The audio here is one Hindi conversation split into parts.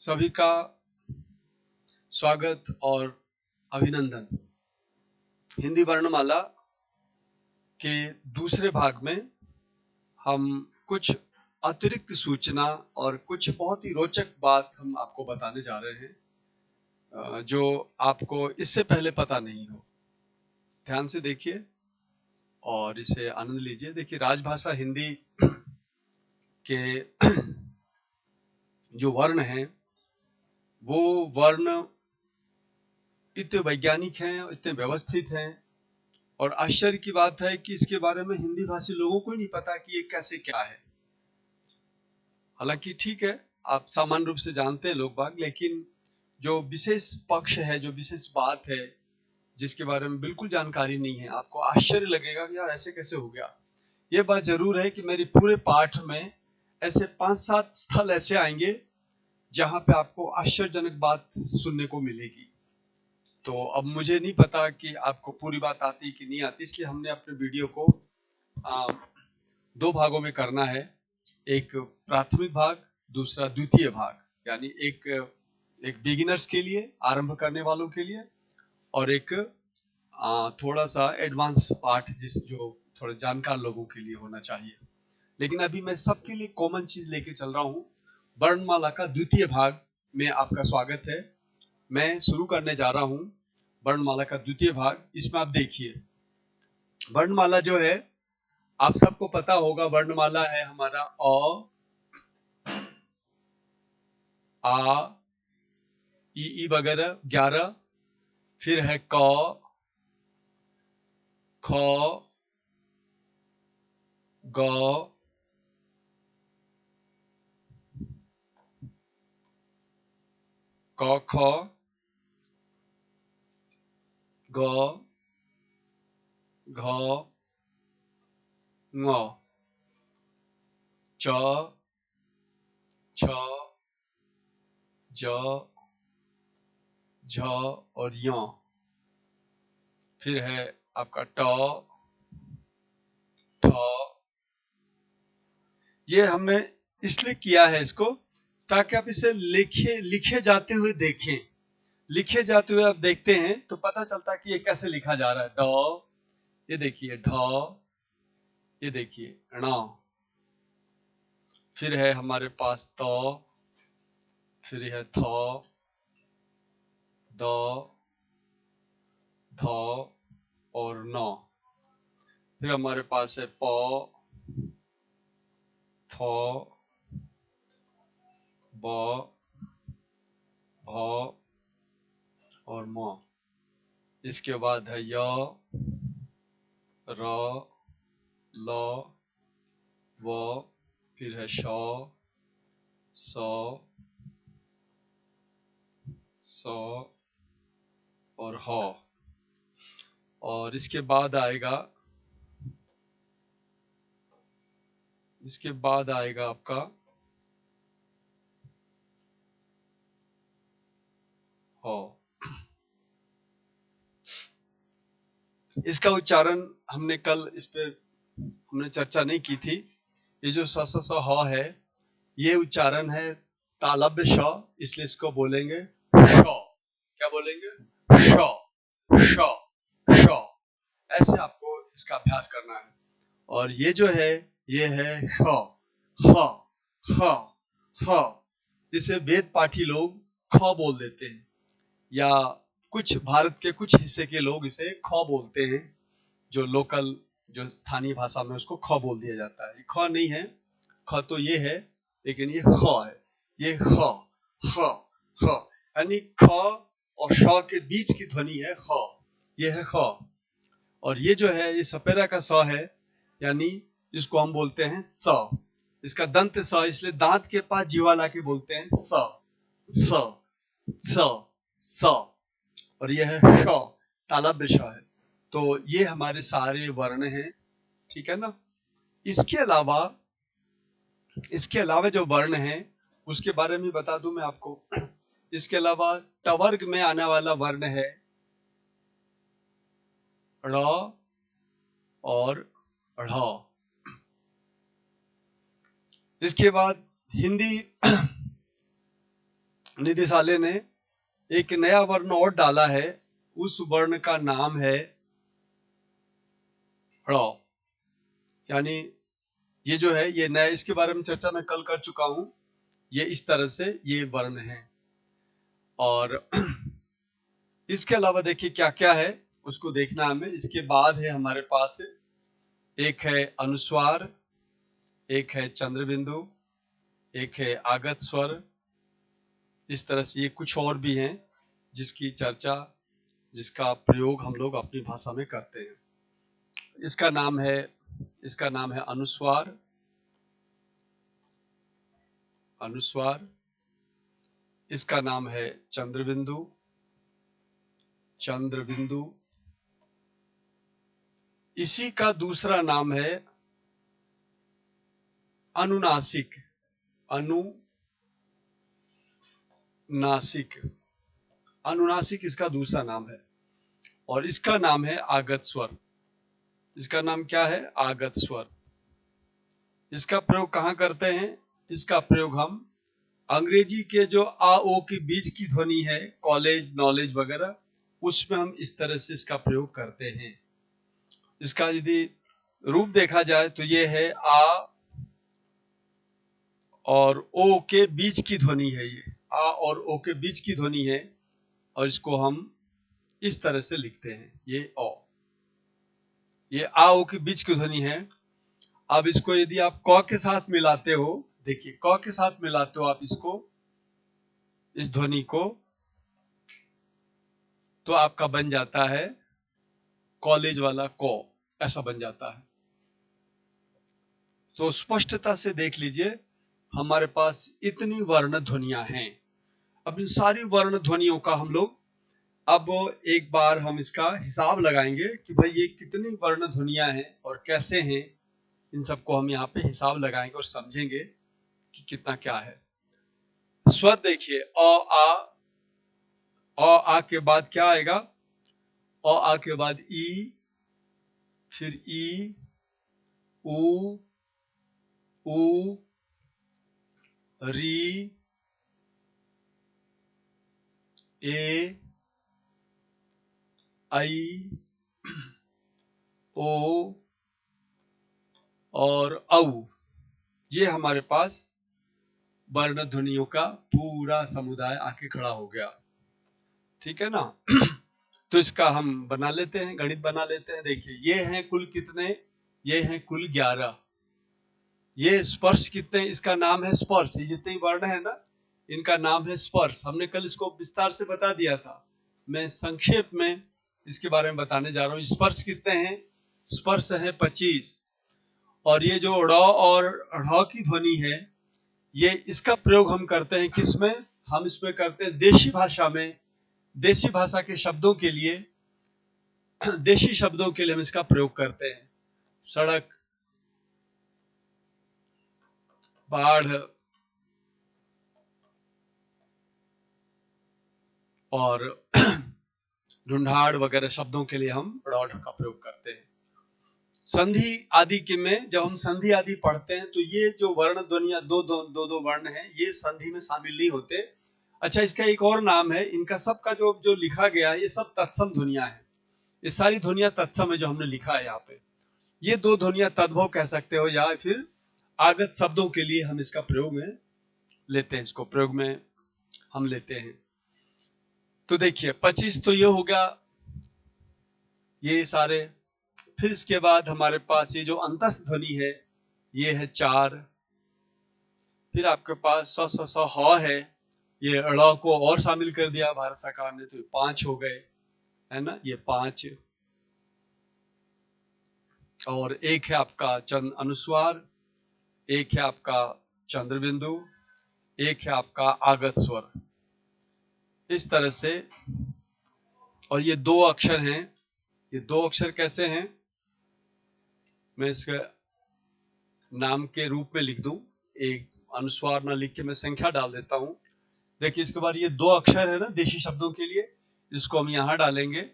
सभी का स्वागत और अभिनंदन। हिंदी वर्णमाला के दूसरे भाग में हम कुछ अतिरिक्त सूचना और कुछ बहुत ही रोचक बात हम आपको बताने जा रहे हैं जो आपको इससे पहले पता नहीं हो। ध्यान से देखिए और इसे आनंद लीजिए। देखिए, राजभाषा हिंदी के जो वर्ण हैं वो वर्ण इतने वैज्ञानिक हैं, इतने व्यवस्थित हैं और आश्चर्य की बात है कि इसके बारे में हिंदी भाषी लोगों को ही नहीं पता कि ये कैसे क्या है। हालांकि ठीक है, आप सामान्य रूप से जानते हैं लोग बाग, लेकिन जो विशेष पक्ष है, जो विशेष बात है जिसके बारे में बिल्कुल जानकारी नहीं है, आपको आश्चर्य लगेगा कि यार ऐसे कैसे हो गया। ये बात जरूर है कि मेरे पूरे पाठ में ऐसे 5-7 स्थल ऐसे आएंगे जहां पे आपको आश्चर्यजनक बात सुनने को मिलेगी। तो अब मुझे नहीं पता कि आपको पूरी बात आती कि नहीं आती, इसलिए हमने अपने वीडियो को 2 भागों में करना है। एक प्राथमिक भाग, दूसरा द्वितीय भाग, यानी एक बिगिनर्स के लिए, आरंभ करने वालों के लिए, और एक थोड़ा सा एडवांस पार्ट जो थोड़े जानकार लोगों के लिए होना चाहिए। लेकिन अभी मैं सबके लिए कॉमन चीज लेके चल रहा हूँ। वर्णमाला का द्वितीय भाग में आपका स्वागत है। मैं शुरू करने जा रहा हूँ वर्णमाला का द्वितीय भाग। इसमें आप देखिए, वर्णमाला जो है आप सबको पता होगा, वर्णमाला है हमारा अ, आ, ई वगैरह 11, फिर है क, ख, ग, क, ख, ग, घ, ङ, च, छ, ज, झ और य। फिर है आपका ट, ठ। ये हमने इसलिए किया है इसको ताकि आप इसे लिखे जाते हुए देखें। लिखे जाते हुए आप देखते हैं तो पता चलता है कि ये कैसे लिखा जा रहा है। ड, ये देखिए ढ, ये देखिए ण। फिर है हमारे पास त, फिर है थ, द, ध और न। फिर हमारे पास है प, थ, ब, भ और म। इसके बाद है य, र, ल, व, फिर है श, स, और ह। और इसके बाद आएगा आपका ह। इसका उच्चारण हमने कल इस पे हमने चर्चा नहीं की थी। ये जो स स स ह है, ये उच्चारण है तालव्य श, इसलिए इसको बोलेंगे श। क्या बोलेंगे? श, श, श। ऐसे आपको इसका अभ्यास करना है। और ये जो है, ये है ह, ह, ह, ह। इसे वेद पाठी लोग ख बोल देते हैं, या कुछ भारत के कुछ हिस्से के लोग इसे ख बोलते हैं। जो लोकल, जो स्थानीय भाषा में उसको ख बोल दिया जाता है। ये ख नहीं है, ख तो ये है, लेकिन ये ख है। ये ख, ख, ख, यानी ख और श के बीच की ध्वनि है ख। ये है ख। और ये जो है, ये सपेरा का स है, यानी इसको हम बोलते हैं स। इसका दंत स, इसलिए दांत के पास जीवा लाके बोलते हैं स, स, स, स। और यह है श, तालव्य श है। तो ये हमारे सारे वर्ण हैं, ठीक है ना। इसके अलावा जो वर्ण है उसके बारे में बता दूं मैं आपको। इसके अलावा टवर्ग में आने वाला वर्ण है ड़ और ढ़। इसके बाद हिंदी निदेशालय ने एक नया वर्ण और डाला है, उस वर्ण का नाम है ड़। यानी ये जो है ये नया, इसके बारे में चर्चा मैं कल कर चुका हूं। ये इस तरह से ये वर्ण है। और इसके अलावा देखिए क्या क्या है उसको देखना हमें। इसके बाद है हमारे पास एक है अनुस्वार, एक है चंद्रबिंदु, एक है आगत स्वर। इस तरह से ये कुछ और भी हैं जिसकी चर्चा, जिसका प्रयोग हम लोग अपनी भाषा में करते हैं। इसका नाम है अनुस्वार, अनुस्वार। इसका नाम है चंद्रबिंदु, चंद्रबिंदु। इसी का दूसरा नाम है अनुनासिक, अनुनासिक, अनुनासिक इसका दूसरा नाम है। और इसका नाम है आगत स्वर। इसका नाम क्या है? आगत स्वर। इसका प्रयोग कहाँ करते हैं? इसका प्रयोग हम अंग्रेजी के जो आ ओ के बीच की ध्वनि है, कॉलेज, नॉलेज वगैरह, उसमें हम इस तरह से इसका प्रयोग करते हैं। इसका यदि रूप देखा जाए तो ये है आ और ओ के बीच की ध्वनि है। ये आ और ओ के बीच की ध्वनि है और इसको हम इस तरह से लिखते हैं, ये ओ। ये आ ओ के बीच की ध्वनि है। अब इसको यदि आप क के साथ मिलाते हो, देखिए क के साथ मिलाते हो आप इसको, इस ध्वनि को, तो आपका बन जाता है कॉलेज वाला को, ऐसा बन जाता है। तो स्पष्टता से देख लीजिए हमारे पास इतनी वर्ण ध्वनियां हैं। अब इन सारी वर्ण ध्वनियों का हम लोग अब एक बार हम इसका हिसाब लगाएंगे कि भाई ये कितनी वर्ण ध्वनियां हैं और कैसे हैं। इन सबको हम यहाँ पे हिसाब लगाएंगे और समझेंगे कि कितना क्या है। स्वर देखिए अ आ के बाद क्या आएगा? अ आ के बाद ई, फिर ई, उ, री, ए, आई, ओ और औ। ये हमारे पास वर्ण ध्वनियों का पूरा समुदाय आके खड़ा हो गया। ठीक है ना? तो इसका हम बना लेते हैं, गणित बना लेते हैं। देखिए ये हैं कुल कितने? ये हैं कुल 11। ये स्पर्श कितने? इसका नाम है स्पर्श। ये जितने वर्ण है ना, इनका नाम है स्पर्श। हमने कल इसको विस्तार से बता दिया था। मैं संक्षेप में इसके बारे में बताने जा रहा हूँ। स्पर्श कितने हैं? स्पर्श है 25। और ये जो ड़ और ढ़ की ध्वनि है, ये इसका प्रयोग हम करते हैं किसमें? हम इसमें करते हैं देशी भाषा में। देशी भाषा के शब्दों के लिए, देशी शब्दों के लिए हम इसका प्रयोग करते हैं। सड़क, बाढ़ और ढूंढाड़ वगैरह शब्दों के लिए हम ड़ का प्रयोग करते हैं। संधि आदि के में जब हम संधि आदि पढ़ते हैं तो ये जो वर्ण ध्वनियां दो वर्ण हैं, ये संधि में शामिल नहीं होते। अच्छा, इसका एक और नाम है, इनका सबका जो जो लिखा गया है, ये सब तत्सम ध्वनियां हैं। ये सारी ध्वनियां तत्सम है जो हमने लिखा है यहाँ पे। ये दो ध्वनियां तद्भव कह सकते हो या फिर आगत शब्दों के लिए हम इसका प्रयोग में लेते हैं, इसको प्रयोग में हम लेते हैं। तो देखिए 25 तो ये हो गया, ये सारे। फिर इसके बाद हमारे पास ये जो अंतस्थ ध्वनि है, ये है 4। फिर आपके पास स ह है, ये ड़ को और शामिल कर दिया भारत सरकार ने, तो ये 5 हो गए, है ना, ये 5। और एक है आपका चंद अनुस्वार, एक है आपका चंद्रबिंदु, एक है आपका आगत स्वर। इस तरह से। और ये 2 अक्षर हैं। ये 2 अक्षर कैसे हैं? मैं इसका नाम के रूप में लिख दूं, एक अनुस्वार ना लिख के मैं संख्या डाल देता हूं। देखिए इसके बाद ये 2 अक्षर है ना देशी शब्दों के लिए, इसको हम यहां डालेंगे।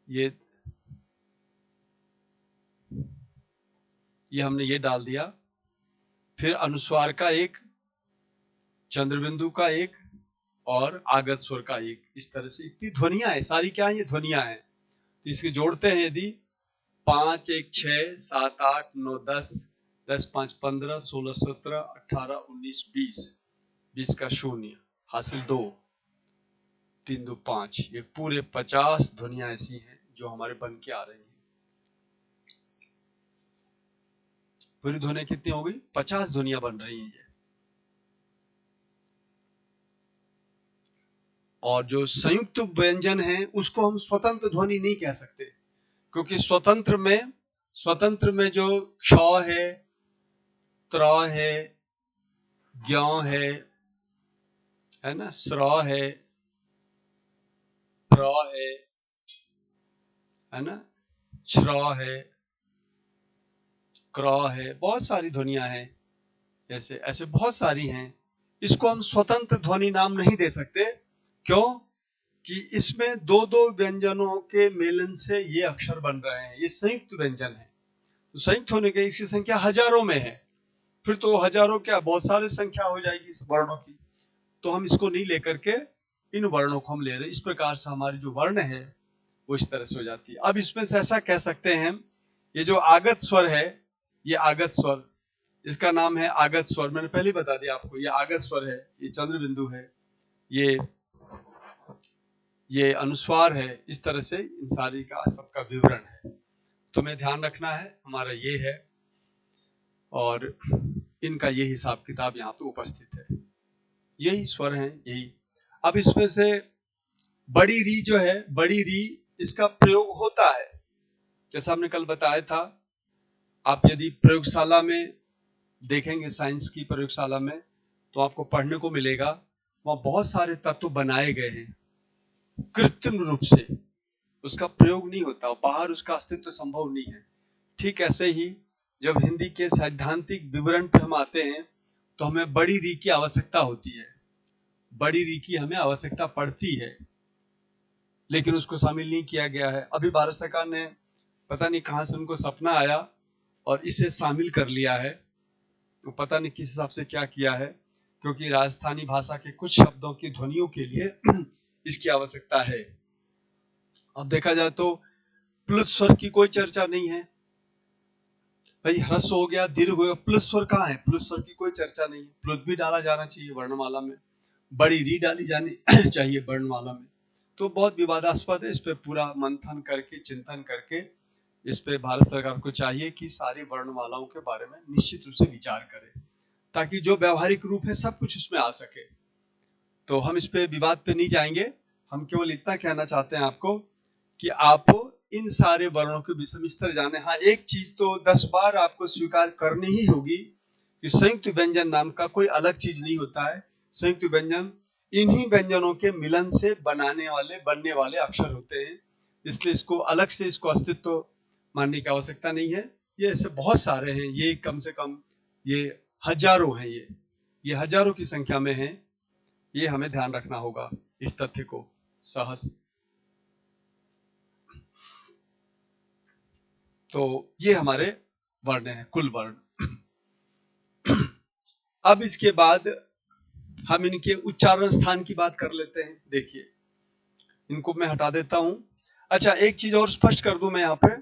ये हमने ये डाल दिया। फिर अनुस्वार का एक, चंद्रबिंदु का एक और आगत स्वर का एक, इस तरह से इतनी ध्वनियां है, सारी क्या है, ये ध्वनियां हैं। तो इसके जोड़ते हैं यदि 5 1 6 7 8 9 10, 10 5 15 16 17 18 19 20, 20 का शून्य हासिल 2, 3 2 5, ये पूरे 50 ध्वनियां ऐसी हैं जो हमारे बन के आ रही हैं। पूरी ध्वनियां कितनी हो गई, 50 ध्वनियां बन रही हैं ये। और जो संयुक्त व्यंजन है उसको हम स्वतंत्र ध्वनि नहीं कह सकते, क्योंकि स्वतंत्र में जो क्ष है, त्र है, ज्ञ है ना, स्र है, प्र है ना, श्र है, क्र है, बहुत सारी ध्वनियां हैं, ऐसे ऐसे बहुत सारी हैं। इसको हम स्वतंत्र ध्वनि नाम नहीं दे सकते। क्यों? कि इसमें दो दो व्यंजनों के मेलन से ये अक्षर बन रहे हैं, ये संयुक्त व्यंजन है। तो संयुक्त होने के इसकी संख्या हजारों में है, फिर तो हजारों क्या बहुत सारी संख्या हो जाएगी इस वर्णों की। तो हम इसको नहीं लेकर के इन वर्णों को हम ले रहे हैं। इस प्रकार से हमारी जो वर्ण है वो इस तरह से हो जाती है। अब इसमें से ऐसा कह सकते हैं, ये जो आगत स्वर है, ये आगत स्वर, इसका नाम है आगत स्वर। मैंने पहले बता दिया आपको, ये आगत स्वर है, ये चंद्र बिंदु है, ये अनुस्वार है। इस तरह से इन सारी का सबका विवरण है। तुम्हें ध्यान रखना है, हमारा ये है और इनका ये हिसाब किताब यहाँ पे उपस्थित है। यही स्वर हैं, यही। अब इसमें से बड़ी री जो है, बड़ी री, इसका प्रयोग होता है, जैसा हमने कल बताया था। आप यदि प्रयोगशाला में देखेंगे, साइंस की प्रयोगशाला में, तो आपको पढ़ने को मिलेगा वहां बहुत सारे तत्व बनाए गए हैं कृत्रिम रूप से, उसका प्रयोग नहीं होता, बाहर उसका अस्तित्व संभव नहीं है। ठीक ऐसे ही जब हिंदी के सैद्धांतिक विवरण पे हम आते हैं तो हमें बड़ी री की आवश्यकता होती है, बड़ी री की हमें आवश्यकता पड़ती है, लेकिन उसको शामिल नहीं किया गया है। अभी भारत सरकार ने पता नहीं कहां से उनको सपना आया और इसे शामिल कर लिया है। तो पता नहीं किस हिसाब से क्या किया है, क्योंकि राजस्थानी भाषा के कुछ शब्दों की ध्वनियों के लिए इसकी आवश्यकता है। अब देखा जाए तो प्लुत स्वर की कोई चर्चा नहीं है भाई, ह्रस्व हो गया, दीर्घ हो गया, प्लुत स्वर कहाँ है? प्लुत स्वर की कोई चर्चा नहीं है। प्लुत भी डाला जाना चाहिए वर्णमाला में, बड़ी री डाली जानी चाहिए वर्णमाला में। तो बहुत विवादास्पद है, इस पे पूरा मंथन करके, चिंतन करके, इस पे भारत सरकार को चाहिए कि सारी वर्णमालाओं के बारे में निश्चित रूप से विचार करे, ताकि जो व्यवहारिक रूप है सब कुछ उसमें आ सके। तो हम इस पे विवाद पे नहीं जाएंगे, हम केवल इतना कहना चाहते हैं आपको कि आप इन सारे वर्णों के विषम स्तर जाने। हाँ, एक चीज तो 10 बार आपको स्वीकार करनी ही होगी कि संयुक्त व्यंजन नाम का कोई अलग चीज नहीं होता है। संयुक्त व्यंजन इन्हीं व्यंजनों के मिलन से बनने वाले अक्षर होते हैं, इसलिए इसको अलग से, इसको अस्तित्व मानने की आवश्यकता नहीं है। ये ऐसे बहुत सारे हैं, ये कम से कम ये हजारों हैं, ये हजारों की संख्या में है। ये हमें ध्यान रखना होगा इस तथ्य को सहस। तो ये हमारे वर्ण हैं, कुल वर्ण। अब इसके बाद हम इनके उच्चारण स्थान की बात कर लेते हैं। देखिए, इनको मैं हटा देता हूं। अच्छा, एक चीज और स्पष्ट कर दूं मैं यहाँ पे,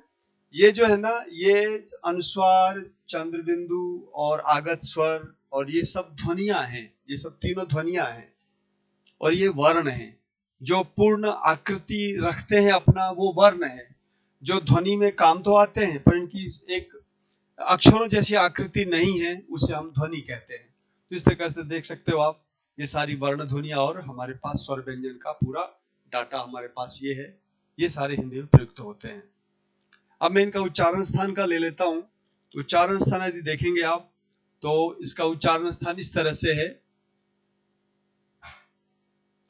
ये जो है ना, ये अनुस्वार, चंद्रबिंदु और आगत स्वर और ये सब ध्वनियां हैं, ये सब तीनों ध्वनियां हैं और ये वर्ण हैं। जो पूर्ण आकृति रखते हैं अपना, वो वर्ण है। जो ध्वनि में काम तो आते हैं पर इनकी एक अक्षरों जैसी आकृति नहीं है, उसे हम ध्वनि कहते हैं। तो इस तरह से देख सकते हो आप, ये सारी वर्ण ध्वनियां और हमारे पास स्वर व्यंजन का पूरा डाटा हमारे पास ये है। ये सारे हिंदी में प्रयुक्त होते हैं। अब मैं इनका उच्चारण स्थान का ले लेता हूं। तो उच्चारण स्थान यदि देखेंगे आप, तो इसका उच्चारण स्थान इस तरह से है,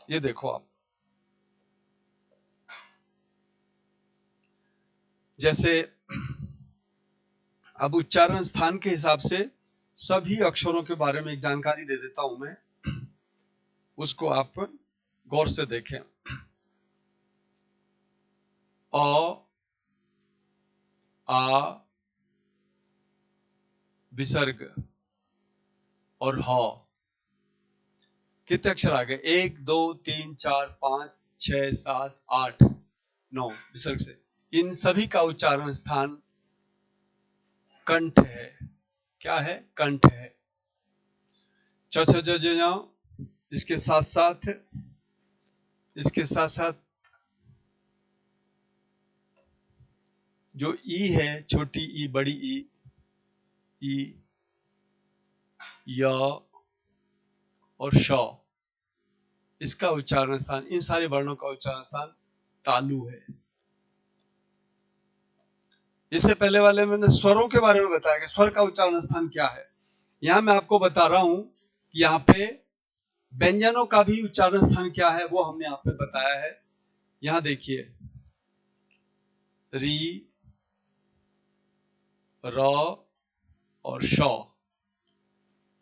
ये देखो आप, जैसे अब उच्चारण स्थान के हिसाब से सभी अक्षरों के बारे में एक जानकारी दे देता हूं मैं, उसको आप गौर से देखें। अ, आ, विसर्ग और ह, कितने अक्षर आ गए? 1 2 3 4 5 6 7 8 9 विसर्ग से। इन सभी का उच्चारण स्थान कंठ है। क्या है? कंठ है। चौथा जो इसके साथ साथ जो ई है, छोटी ई बड़ी ई य और श, इसका उच्चारण स्थान, इन सारे वर्णों का उच्चारण स्थान तालु है। इससे पहले वाले मैंने स्वरों के बारे में बताया कि स्वर का उच्चारण स्थान क्या है। यहां मैं आपको बता रहा हूं कि यहाँ पे व्यंजनों का भी उच्चारण स्थान क्या है, वो हमने यहाँ पे बताया है। यहां देखिए, री, र और श,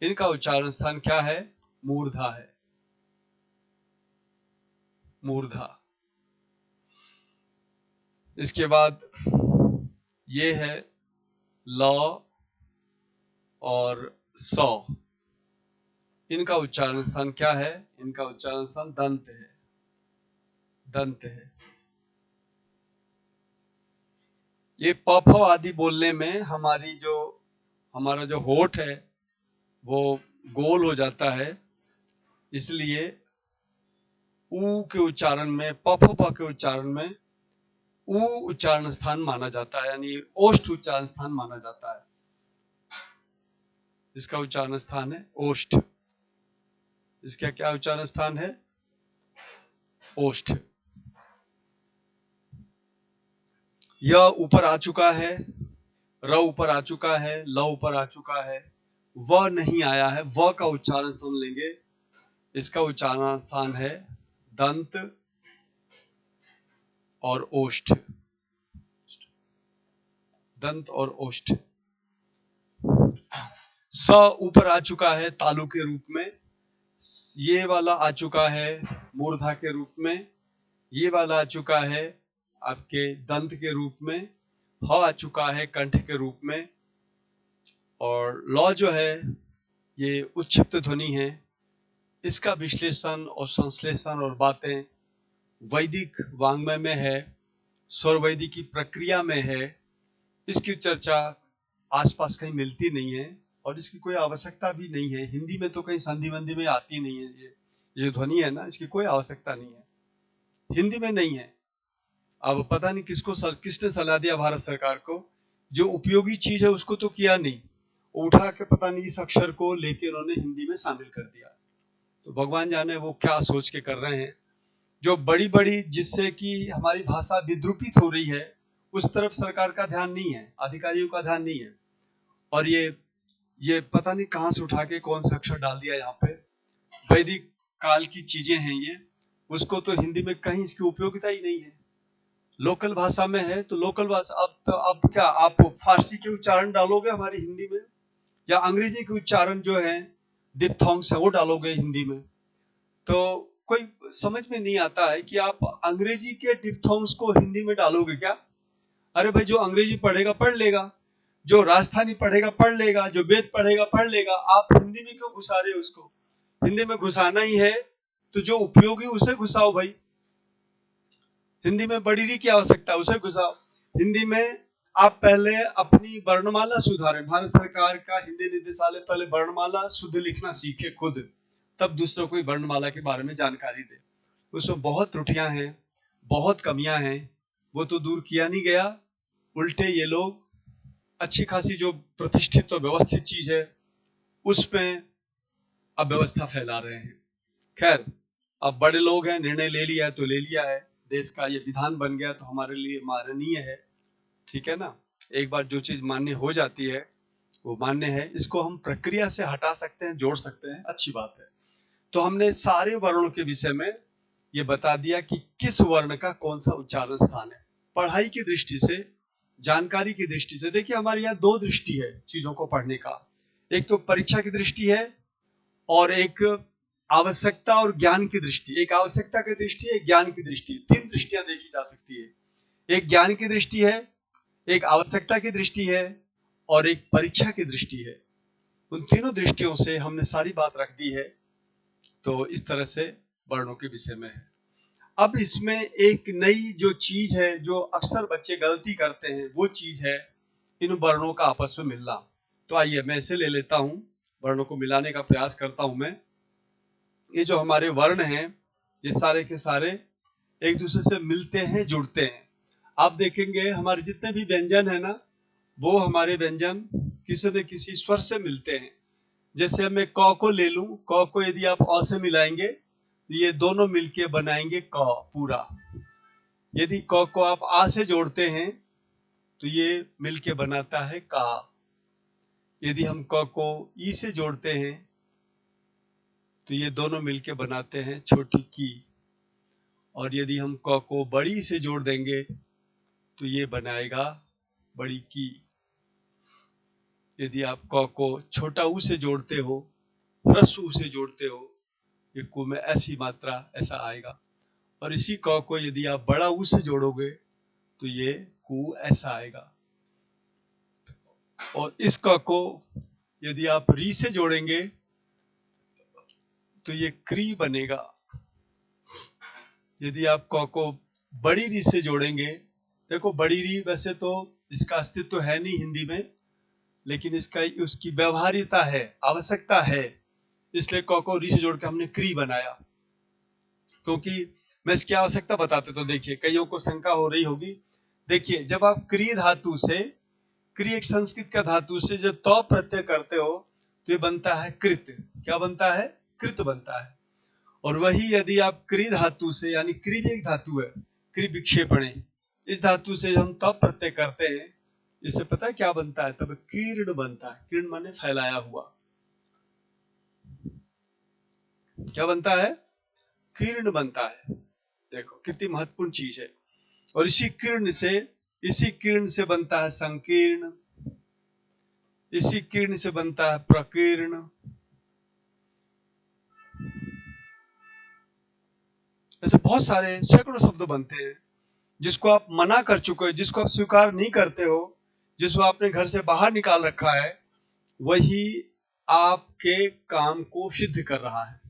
इनका उच्चारण स्थान क्या है? मूर्धा है। मूर्धा। इसके बाद ये है ल और स, इनका उच्चारण स्थान क्या है? इनका उच्चारण स्थान दंत है। दंत है। ये प फ आदि बोलने में हमारा जो होठ है वो गोल हो जाता है, इसलिए ऊ के उच्चारण में, प फ प के उच्चारण में ऊ उच्चारण स्थान माना जाता है, यानी ओष्ठ उच्चारण स्थान माना जाता है। इसका उच्चारण स्थान है ओष्ठ। इसका क्या उच्चारण स्थान है? ओष्ठ। यह ऊपर आ चुका है, र ऊपर आ चुका है, ल ऊपर आ चुका है, व नहीं आया है। व का उच्चारण स्थान लेंगे, इसका उच्चारण स्थान है दंत और ओष्ठ। दंत और ओष्ठ। स ऊपर आ चुका है तालु के रूप में, ये वाला आ चुका है मूर्धा के रूप में, ये वाला आ चुका है आपके दंत के रूप में, ह आ चुका है कंठ के रूप में, और ल जो है ये उच्छिप्त ध्वनि है। इसका विश्लेषण और संश्लेषण और बातें वैदिक वाङ्मय में है, स्वर वैदिक की प्रक्रिया में है। इसकी चर्चा आसपास कहीं मिलती नहीं है और इसकी कोई आवश्यकता भी नहीं है। हिंदी में तो कहीं संधि वंधि में आती नहीं है। ये जो ध्वनि है ना, इसकी कोई आवश्यकता नहीं है, हिंदी में नहीं है। अब पता नहीं किसने सलाह दिया भारत सरकार को, जो उपयोगी चीज है उसको तो किया नहीं, उठा के पता नहीं इस अक्षर को लेके उन्होंने हिंदी में शामिल कर दिया। तो भगवान जाने वो क्या सोच के कर रहे हैं। जो बड़ी बड़ी जिससे कि हमारी भाषा विद्रूपित हो रही है, उस तरफ सरकार का ध्यान नहीं है, अधिकारियों का ध्यान नहीं है। और ये पता नहीं कहां से उठा के कौन सा अक्षर डाल दिया यहाँ पे। वैदिक काल की चीजें हैं ये, उसको तो हिंदी में कहीं इसकी उपयोगिता ही नहीं है। लोकल भाषा में है तो लोकल भाषा। अब क्या आप फारसी के उच्चारण डालोगे हमारी हिंदी में, या अंग्रेजी के उच्चारण जो है डिप्थोंग्स है वो डालोगे हिंदी में, तो कोई समझ में नहीं आता है कि आप अंग्रेजी के डिप्थोंग्स को हिंदी में डालोगे क्या। अरे भाई, जो अंग्रेजी पढ़ेगा पढ़ लेगा, जो राजस्थानी पढ़ेगा पढ़ लेगा, जो वेद पढ़ेगा पढ़ लेगा। आप हिंदी में क्यों घुसा रहे हो उसको? हिंदी में घुसाना ही है तो जो उपयोगी उसे घुसाओ भाई। हिंदी में बड़ी की आवश्यकता है, उसे घुसाओ। हिंदी में आप पहले अपनी वर्णमाला सुधारें। भारत सरकार का हिंदी निदेशालय पहले वर्णमाला शुद्ध लिखना सीखे खुद, तब दूसरों को वर्णमाला के बारे में जानकारी दे। उसमें बहुत त्रुटियां हैं, बहुत कमियां हैं, वो तो दूर किया नहीं गया। उल्टे ये लोग अच्छी खासी जो प्रतिष्ठित और व्यवस्थित चीज है उसमें अव्यवस्था फैला रहे हैं। खैर, अब बड़े लोग हैं, निर्णय ले लिया है तो ले लिया है, देश का ये विधान बन गया तो हमारे लिए माननीय है। ठीक है ना, एक बार जो चीज मान्य हो जाती है वो मान्य है। इसको हम प्रक्रिया से हटा सकते हैं, जोड़ सकते हैं, अच्छी बात है। तो हमने सारे वर्णों के विषय में ये बता दिया कि किस वर्ण का कौन सा उच्चारण स्थान है। पढ़ाई की दृष्टि से, जानकारी की दृष्टि से, देखिए हमारे यहाँ दो दृष्टि है चीजों को पढ़ने का। एक तो परीक्षा की दृष्टि है और एक आवश्यकता और ज्ञान की दृष्टि। एक आवश्यकता की दृष्टि है, एक ज्ञान की दृष्टि। तीन दृष्टियां देखी जा सकती है। एक ज्ञान की दृष्टि है, एक आवश्यकता की दृष्टि है और एक परीक्षा की दृष्टि है। उन तीनों दृष्टियों से हमने सारी बात रख दी है। तो इस तरह से वर्णों के विषय में है। अब इसमें एक नई जो चीज है जो अक्सर बच्चे गलती करते हैं, वो चीज है इन वर्णों का आपस में मिलना। तो आइए मैं इसे ले लेता हूं, वर्णों को मिलाने का प्रयास करता हूं मैं। ये जो हमारे वर्ण हैं, ये सारे के सारे एक दूसरे से मिलते हैं, जुड़ते हैं। आप देखेंगे हमारे जितने भी व्यंजन है ना, वो हमारे व्यंजन किसी न किसी स्वर से मिलते हैं। जैसे मैं क को ले लूं, क को यदि आप अ से मिलाएंगे तो ये दोनों मिलके बनाएंगे क पूरा। यदि क को आप आ से जोड़ते हैं तो ये मिलके बनाता है का। यदि हम क को ई से जोड़ते हैं तो ये दोनों मिलके बनाते हैं छोटी की। और यदि हम क को बड़ी से जोड़ देंगे तो ये बनाएगा बड़ी की। यदि आप क को छोटा ऊ से जोड़ते हो, ह्रस्व ऊ से जोड़ते हो, ये कु में ऐसी मात्रा ऐसा आएगा। और इसी क को यदि आप बड़ा ऊ से जोड़ोगे तो ये कु ऐसा आएगा। और इस क को यदि आप री से जोड़ेंगे तो ये क्री बनेगा। यदि आप क को बड़ी री से जोड़ेंगे, देखो बड़ी री वैसे तो इसका अस्तित्व है नहीं हिंदी में, लेकिन इसका उसकी व्यवहार्यता है, आवश्यकता है, इसलिए क को री से जोड़ के हमने क्री बनाया। क्योंकि मैं इसकी आवश्यकता बताते तो देखिए कईयों को शंका हो रही होगी। देखिए जब आप क्री धातु से, क्री एक संस्कृत का धातु से जब तो प्रत्यय करते हो तो ये बनता है कृत। क्या बनता है? कृत बनता है। और वही यदि आप क्री धातु से, यानी क्री एक धातु है, क्री विक्षेपणे, इस धातु से हम तप प्रत्यय करते हैं, इससे पता है क्या बनता है? तब कीर्ण बनता है। कीर्ण माने फैलाया हुआ। क्या बनता है? कीर्ण बनता है। देखो कितनी महत्वपूर्ण चीज है। और इसी किरण से बनता है संकीर्ण, इसी किरण से बनता है प्रकीर्ण, ऐसे बहुत सारे सैकड़ों शब्द बनते हैं जिसको आप मना कर चुके हो, जिसको आप स्वीकार नहीं करते हो, जिसको आपने घर से बाहर निकाल रखा है, वही आपके काम को सिद्ध कर रहा है,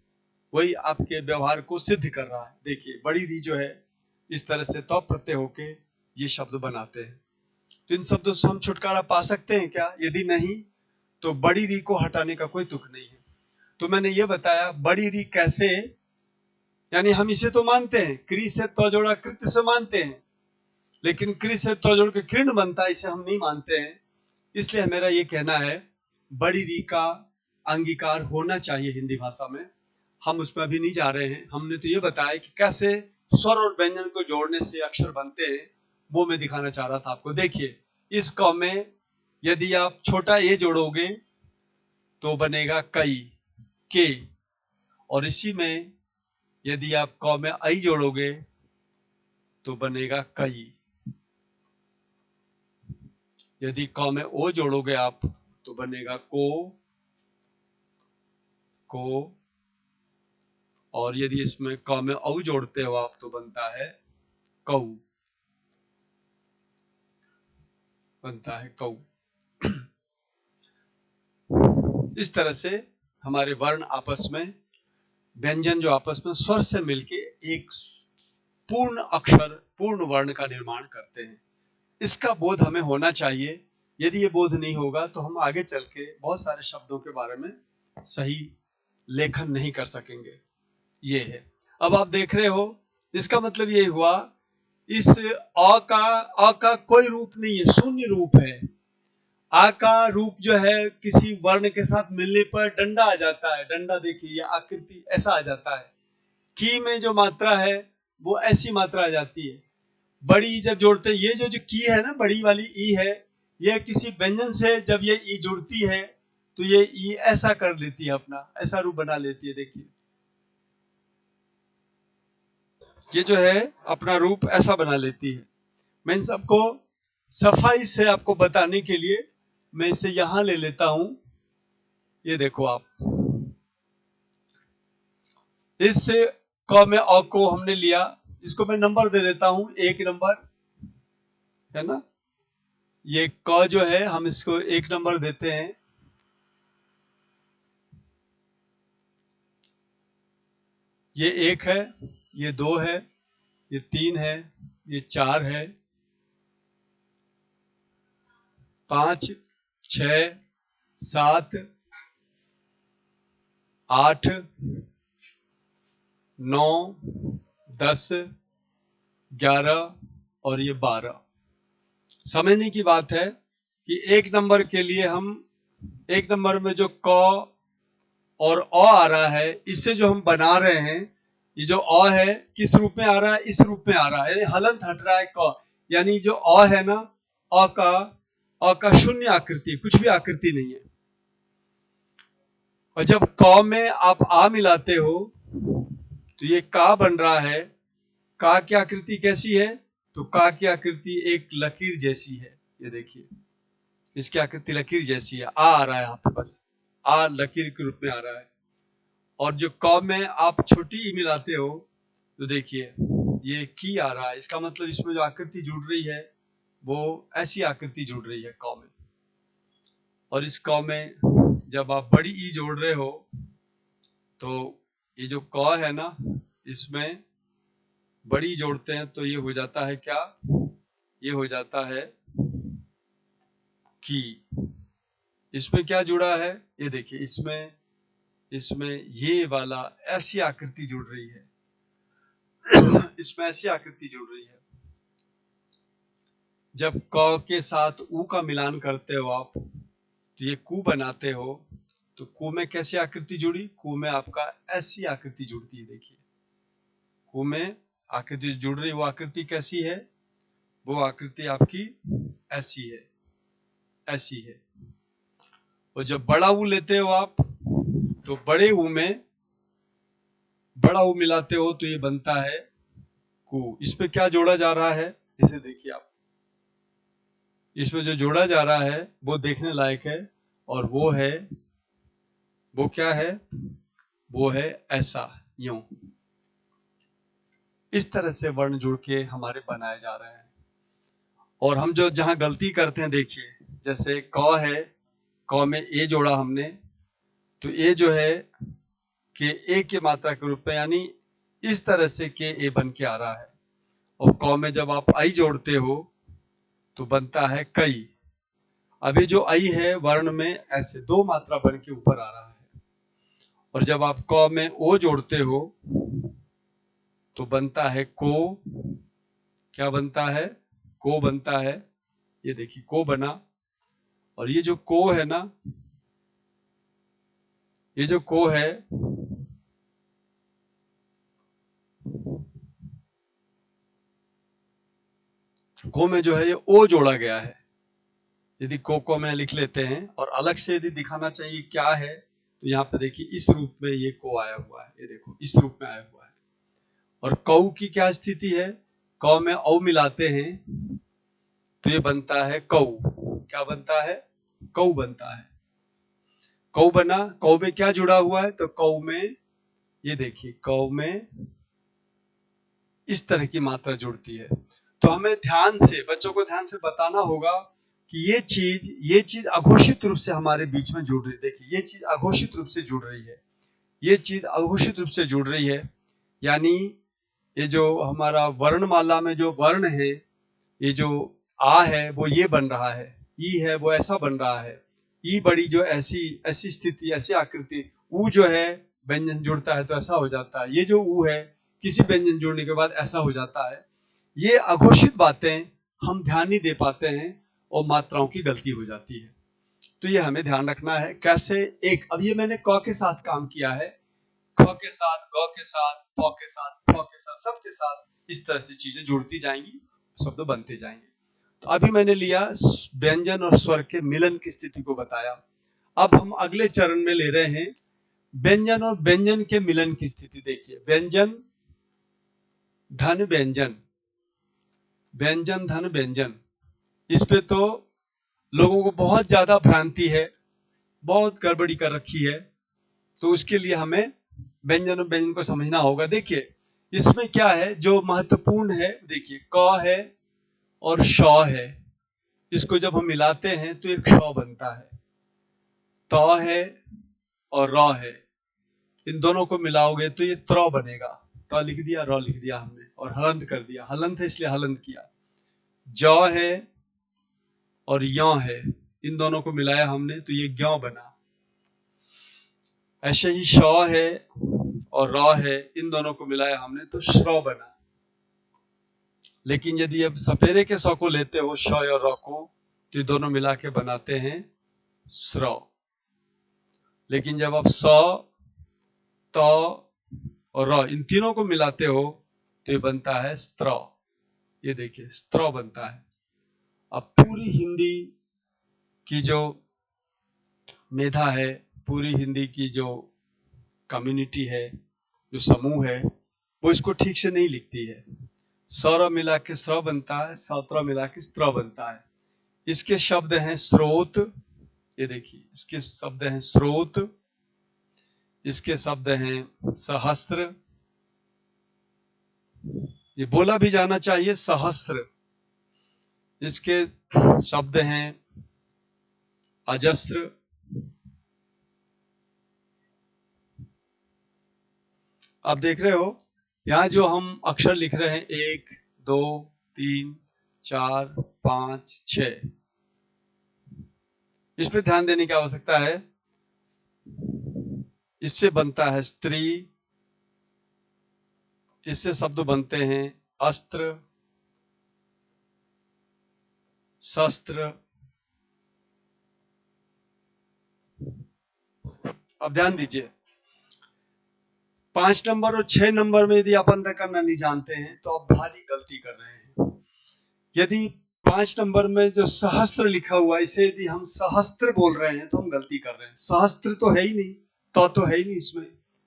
वही आपके व्यवहार को सिद्ध कर रहा है। देखिए बड़ी री जो है इस तरह से तो प्रत्यय होके ये शब्द बनाते हैं। तो इन शब्दों से हम छुटकारा पा सकते हैं क्या? यदि नहीं तो बड़ी री को हटाने का कोई तुक नहीं है। तो मैंने ये बताया बड़ी री कैसे, यानी हम इसे तो मानते हैं, क्री से तो जोड़ा कृत्य से मानते हैं, लेकिन क्री से तो जोड़ के किरण बनता है, इसे हम नहीं मानते हैं। इसलिए मेरा ये कहना है बड़ी री का अंगीकार होना चाहिए हिंदी भाषा में। हम उसमें अभी नहीं जा रहे हैं। हमने तो ये बताया कि कैसे स्वर और व्यंजन को जोड़ने से अक्षर बनते हैं, वो मैं दिखाना चाह रहा था आपको। देखिए इस क में यदि आप छोटा ए जोड़ोगे तो बनेगा कई के, और इसी में यदि आप क में आई जोड़ोगे तो बनेगा कई। यदि क में ओ जोड़ोगे आप तो बनेगा को, और यदि इसमें क में औ जोड़ते हो आप तो बनता है कौ, बनता है कौ। इस तरह से हमारे वर्ण आपस में, व्यंजन जो आपस में स्वर से मिलके एक पूर्ण अक्षर, पूर्ण वर्ण का निर्माण करते हैं। इसका बोध हमें होना चाहिए। यदि ये बोध नहीं होगा तो हम आगे चल के बहुत सारे शब्दों के बारे में सही लेखन नहीं कर सकेंगे। ये है। अब आप देख रहे हो, इसका मतलब ये हुआ इस अ का कोई रूप नहीं है, शून्य रूप है। आ का रूप जो है किसी वर्ण के साथ मिलने पर डंडा आ जाता है। डंडा देखिए, आकृति ऐसा आ जाता है। की में जो मात्रा है वो ऐसी मात्रा आ जाती है। बड़ी जब जोड़ते, ये जो की है ना, बड़ी वाली ई है, ये किसी व्यंजन से जब ये ई जुड़ती है तो ये ई ऐसा कर लेती है, अपना ऐसा रूप बना लेती है। देखिए ये जो है अपना रूप ऐसा बना लेती है। मैं इन सबको सफाई से आपको बताने के लिए मैं इसे यहां ले लेता हूं। ये देखो आप, इस क में अ को हमने लिया, इसको मैं नंबर दे देता हूं, 1 नंबर है ना। ये क जो है हम इसको 1 नंबर देते हैं। ये 1 है, ये 2 है, ये 3 है, ये 4 है, 5, 6, 7, 8, 9, 10, 11 और ये 12। समझने की बात है कि 1 नंबर के लिए हम 1 नंबर में जो क और अ आ रहा है, इससे जो हम बना रहे हैं, ये जो अ है किस रूप में आ रहा है? इस रूप में आ रहा है, हलंत हट रहा है क, यानी जो अ है ना, अ का शून्य आकृति, कुछ भी आकृति नहीं है। और जब क में आप आ मिलाते हो तो ये का बन रहा है। का की आकृति कैसी है? तो का की आकृति एक लकीर जैसी है। ये देखिए, इसकी आकृति लकीर जैसी है। आ रहा है यहाँ पे, बस आ लकीर के रूप में आ रहा है। और जो क में आप छोटी ई मिलाते हो तो देखिए ये की आ रहा है। इसका मतलब इसमें जो आकृति जुड़ रही है वो ऐसी आकृति जुड़ रही है क में। और इस क में जब आप बड़ी ई जोड़ रहे हो तो ये जो क है ना, इसमें बड़ी जोड़ते हैं तो ये हो जाता है क्या? ये हो जाता है की। इसमें क्या जुड़ा है? ये देखिए, इसमें ये वाला ऐसी आकृति जुड़ रही है इसमें ऐसी आकृति जुड़ रही है। जब क के साथ ऊ का मिलान करते हो आप तो ये कू बनाते हो। तो कू में कैसी आकृति जुड़ी? कू में आपका ऐसी आकृति जुड़ती है। देखिए, कू में आकृति जुड़ रही, वो आकृति कैसी है? वो आकृति आपकी ऐसी है, ऐसी है। और जब बड़ा ऊ लेते हो आप तो बड़े ऊ में बड़ा ऊ मिलाते हो तो ये बनता है कू। इसमें क्या जोड़ा जा रहा है? इसे देखिए आप, इसमें जो जोड़ा जा रहा है वो देखने लायक है। और वो क्या है? वो है ऐसा, यूं। इस तरह से वर्ण जुड़ के हमारे बनाए जा रहे हैं। और हम जो जहां गलती करते हैं, देखिए जैसे क है, क में ए जोड़ा हमने, तो ए जो है के ए की मात्रा के रूप में, यानी इस तरह से के ए बन के आ रहा है। और क में जब आप आई जोड़ते हो तो बनता है कई। अभी जो आई है वर्ण में ऐसे 2 मात्रा बन के ऊपर आ रहा है। और जब आप क में ओ जोड़ते हो तो बनता है को। क्या बनता है? को बनता है। ये देखिए, को बना। और ये जो को है ना, ये जो को है, को में जो है ये ओ जोड़ा गया है। यदि को में लिख लेते हैं और अलग से यदि दिखाना चाहिए क्या है, तो यहाँ पे देखिए इस रूप में ये को आया हुआ है। ये देखो, इस रूप में आया हुआ है। और कऊ की क्या स्थिति है? क में औ मिलाते हैं तो ये बनता है कऊ। क्या बनता है? कऊ बनता है। कऊ बना। कऊ में क्या जुड़ा हुआ है? तो कऊ में ये देखिए, कऊ में इस तरह की मात्रा जुड़ती है। तो हमें ध्यान से, बच्चों को ध्यान से बताना होगा कि ये चीज अघोषित रूप से हमारे बीच में जुड़ रही है। देखिए, ये चीज अघोषित रूप से जुड़ रही है। ये चीज अघोषित रूप से जुड़ रही है। यानी ये जो हमारा वर्णमाला में जो वर्ण है, ये जो आ है वो ये बन रहा है, ई है वो ऐसा बन रहा है। ई बड़ी जो ऐसी स्थिति, ऐसी आकृति। ऊ जो है व्यंजन जुड़ता है तो ऐसा हो जाता है। ये जो ऊ है किसी व्यंजन जुड़ने के बाद ऐसा हो जाता है। ये अघोषित बातें हम ध्यान नहीं दे पाते हैं और मात्राओं की गलती हो जाती है। तो ये हमें ध्यान रखना है। कैसे? एक, अब ये मैंने क के साथ काम किया है, ख के साथ, ग के साथ, प के साथ, फ के साथ, सबके साथ इस तरह से चीजें जुड़ती जाएंगी, शब्द बनते जाएंगे। तो अभी मैंने लिया व्यंजन और स्वर के मिलन की स्थिति को बताया। अब हम अगले चरण में ले रहे हैं व्यंजन और व्यंजन के मिलन की स्थिति। देखिए, व्यंजन धन व्यंजन, व्यंजन धन व्यंजन, इस पे तो लोगों को बहुत ज्यादा भ्रांति है, बहुत गड़बड़ी कर रखी है। तो उसके लिए हमें व्यंजन और व्यंजन को समझना होगा। देखिए, इसमें क्या है जो महत्वपूर्ण है? देखिए, क है और श है। इसको जब हम मिलाते हैं तो एक श बनता है। त है और र है। इन दोनों को मिलाओगे तो ये त्र बनेगा। त लिख दिया, र लिख दिया हमने और हलंत कर दिया। हलंत है इसलिए हलंत किया। ज है और य है, इन दोनों को मिलाया हमने तो ये ज्ञ बना। ऐसे ही श है और र है, इन दोनों को मिलाया हमने तो श्र बना। लेकिन यदि अब सपेरे के स को लेते हो, श और र को, तो ये दोनों मिला के बनाते हैं स्र। लेकिन जब आप स, त और र इन तीनों को मिलाते हो तो ये बनता है स्त्र। ये देखिए स्त्र बनता है। अब पूरी हिंदी की जो मेधा है, पूरी हिंदी की जो कम्युनिटी है, जो समूह है, वो इसको ठीक से नहीं लिखती है। सौर मिला के स्र बनता है, सौत्र मिला के स्त्र बनता है। इसके शब्द हैं स्रोत, ये देखिए इसके शब्द हैं स्रोत, इसके शब्द हैं सहस्त्र, ये बोला भी जाना चाहिए सहस्त्र। इसके शब्द हैं अजस्त्र। आप देख रहे हो यहां जो हम अक्षर लिख रहे हैं 1 2 3 4 5 6, इस पे ध्यान देने की आवश्यकता है। इससे बनता है स्त्री, इससे शब्द बनते हैं अस्त्र, शस्त्र। अब ध्यान दीजिए, 5 नंबर और 6 नंबर में यदि आप अंतर करना नहीं जानते हैं तो आप भारी गलती कर रहे हैं। यदि 5 नंबर में जो सहस्त्र लिखा हुआ है, इसे यदि हम सहस्त्र बोल रहे हैं तो हम गलती कर रहे हैं। सहस्त्र तो है ही नहीं, तो है ही नहीं इसमें,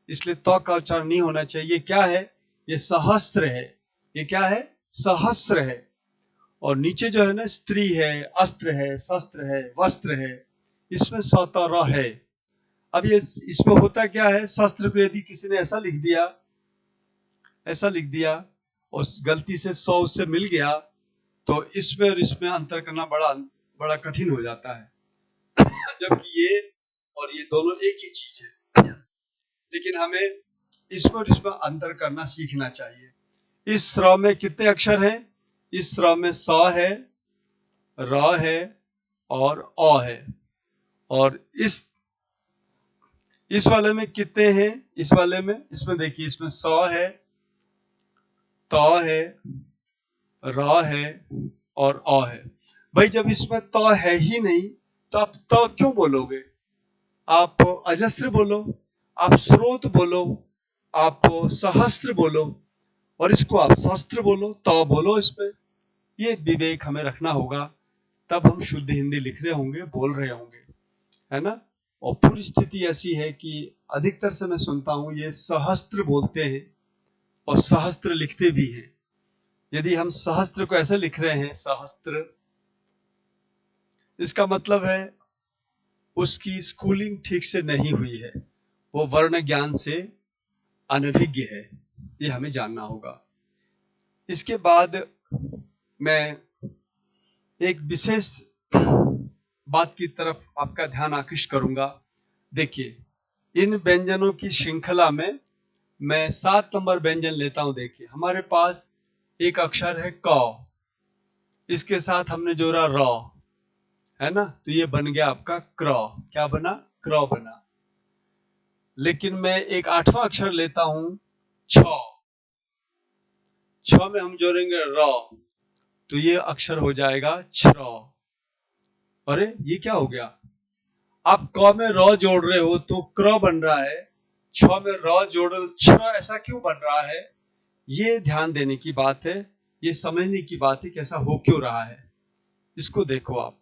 इसलिए तो का उच्चारण नहीं होना चाहिए। क्या है? ये सहस्त्र है। ये क्या है? सहस्त्र है। और नीचे जो है ना, स्त्री है, अस्त्र है, शस्त्र है, वस्त्र है, इसमें सौतर है। अब ये इसमें होता क्या है, शस्त्र को यदि किसी ने ऐसा लिख दिया, ऐसा लिख दिया और गलती से 100 उससे मिल गया, तो इसमें और इसमें अंतर करना बड़ा कठिन हो जाता है। जबकि ये और ये दोनों एक ही चीज है, लेकिन हमें इसमें और इसमें अंतर करना सीखना चाहिए। इस स्र में कितने अक्षर हैं? इस स्र में स है, र है और अ है। और इस वाले में कितने हैं? इस वाले में, इसमें देखिए, इसमें स है, त है, र है और अ है। भाई जब इसमें त है ही नहीं तो आप त क्यों बोलोगे? आप अजस्त्र बोलो, आप स्रोत बोलो, आप सहस्त्र बोलो, और इसको आप शस्त्र बोलो, त बोलो। इसमें ये विवेक हमें रखना होगा, तब हम शुद्ध हिंदी लिख रहे होंगे, बोल रहे होंगे, है ना। और पूरी स्थिति ऐसी है कि अधिकतर से मैं सुनता हूं ये सहस्त्र बोलते हैं और सहस्त्र लिखते भी हैं। यदि हम सहस्त्र को ऐसे लिख रहे हैं, सहस्त्र, इसका मतलब है उसकी स्कूलिंग ठीक से नहीं हुई है, वो वर्ण ज्ञान से अनभिज्ञ है। ये हमें जानना होगा। इसके बाद मैं एक विशेष बात की तरफ आपका ध्यान आकृष्ट करूंगा। देखिए, इन व्यंजनों की श्रृंखला में मैं 7 नंबर व्यंजन लेता हूं। देखिए, हमारे पास एक अक्षर है क, इसके साथ हमने जोड़ा र, है ना, तो ये बन गया आपका क्र। क्या बना? क्र बना। लेकिन मैं एक 8वां अक्षर लेता हूं छ, छ में हम जोड़ेंगे र, तो ये अक्षर हो जाएगा छ्र। अरे ये क्या हो गया? आप क में र जोड़ रहे हो तो क्र बन रहा है, छ में र जोड़ छ, ऐसा क्यों बन रहा है? ये ध्यान देने की बात है, ये समझने की बात है कि ऐसा हो क्यों रहा है। इसको देखो आप,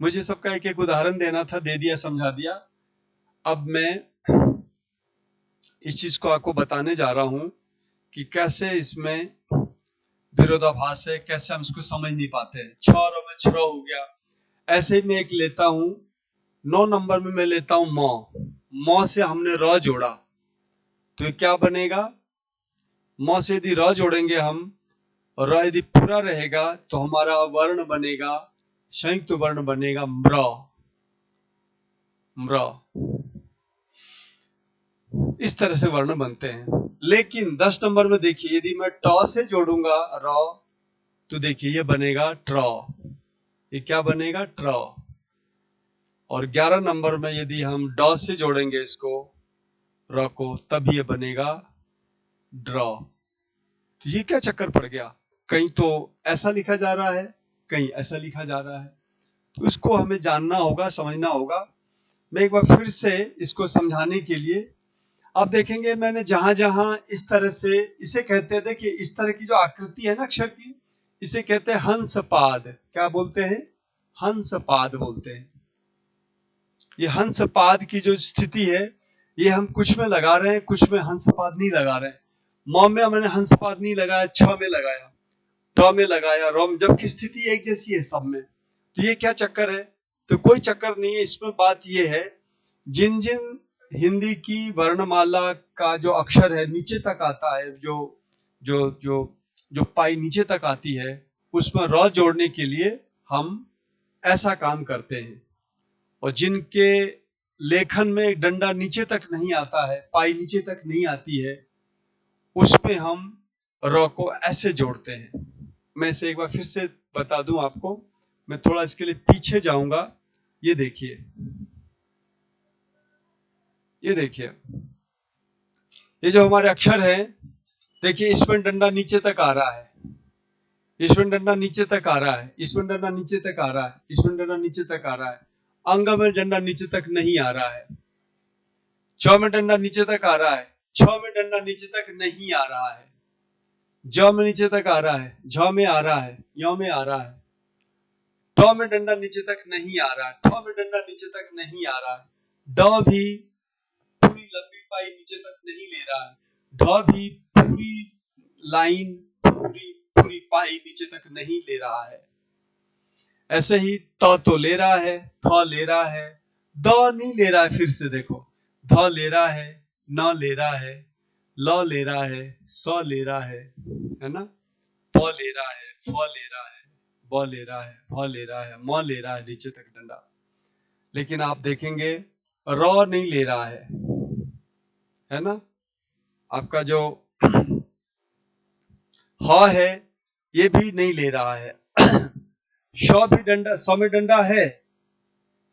मुझे सबका एक एक उदाहरण देना था, दे दिया, समझा दिया। अब मैं इस चीज को आपको बताने जा रहा हूं कि कैसे इसमें विरोधाभास है, कैसे हम इसको समझ नहीं पाते हैं। छ और में छ्र हो गया। ऐसे ही मैं एक लेता हूं 9 नंबर में, मैं लेता हूं म, म से हमने र जोड़ा, तो ये क्या बनेगा? म से यदि र जोड़ेंगे हम, और र यदि पूरा रहेगा तो हमारा वर्ण बनेगा, संयुक्त वर्ण बनेगा म्र। म्र, इस तरह से वर्ण बनते हैं। लेकिन 10 नंबर में देखिए, यदि मैं ट से जोड़ूंगा र, तो देखिए ये बनेगा ट्र। ये क्या बनेगा? ट्र। और 11 नंबर में यदि हम ड से जोड़ेंगे इसको, र को, तब ये बनेगा ड्र। तो ये क्या चक्कर पड़ गया? कहीं तो ऐसा लिखा जा रहा है, कहीं ऐसा लिखा जा रहा है। तो इसको हमें जानना होगा, समझना होगा। मैं एक बार फिर से इसको समझाने के लिए, आप देखेंगे मैंने जहां जहां इस तरह से, इसे कहते हैं, देखिए इस तरह की जो आकृति है ना अक्षर की, इसे कहते हैं हंसपाद। क्या बोलते हैं? हंसपाद बोलते हैं। ये हंसपाद की जो स्थिति है, ये हम कुछ में लगा रहे हैं, कुछ में हंसपाद नहीं लगा रहे हैं। म में मैंने हंसपाद नहीं लगाया, छ में लगाया, ट में लगाया, र में, जबकि स्थिति एक जैसी है सब में। तो ये क्या चक्कर है? तो कोई चक्कर नहीं है। इसमें बात ये है, जिन जिन हिंदी की वर्णमाला का जो अक्षर है नीचे तक आता है, जो जो जो जो पाई नीचे तक आती है, उसमें र जोड़ने के लिए हम ऐसा काम करते हैं। और जिनके लेखन में डंडा नीचे तक नहीं आता है, पाई नीचे तक नहीं आती है, उस पे हम र को ऐसे जोड़ते हैं। मैं इसे एक बार फिर से बता दूं आपको, मैं थोड़ा इसके लिए पीछे जाऊंगा। ये देखिए, ये देखिए, ये जो हमारे अक्षर है, देखिए इसमें डंडा नीचे तक आ रहा है, इसमें डंडा नीचे तक आ रहा है, इसमें डंडा नीचे तक आ रहा है, इसमें डंडा नीचे तक आ रहा है। अंग में डंडा नीचे तक नहीं आ रहा है। च में डंडा नीचे तक आ रहा है, छ में डंडा नीचे तक नहीं आ रहा है। ज में नीचे तक आ रहा है, झ में आ रहा है, य में आ रहा है। ट में डंडा नीचे तक नहीं आ रहा है, ठ में डंडा नीचे तक नहीं आ रहा है। ड भी पूरी लंबी पाई नीचे तक नहीं ले रहा है। ढ भी पूरी लाइन, पूरी पूरी पाई नीचे तक नहीं ले रहा है। ऐसे ही त तो ले रहा है, थ ले रहा है, द नहीं ले रहा है। फिर से देखो, ध ले रहा है, न ले रहा है, ल ले रहा है, स ले रहा है ना, प ले रहा है, फ ले रहा है, ब ले रहा है, भ ले रहा है, म ले रहा है नीचे तक डंडा। लेकिन आप देखेंगे र नहीं ले रहा है ना। आपका जो ह है, ये भी नहीं ले रहा है। श भी डंडा, स में डंडा है,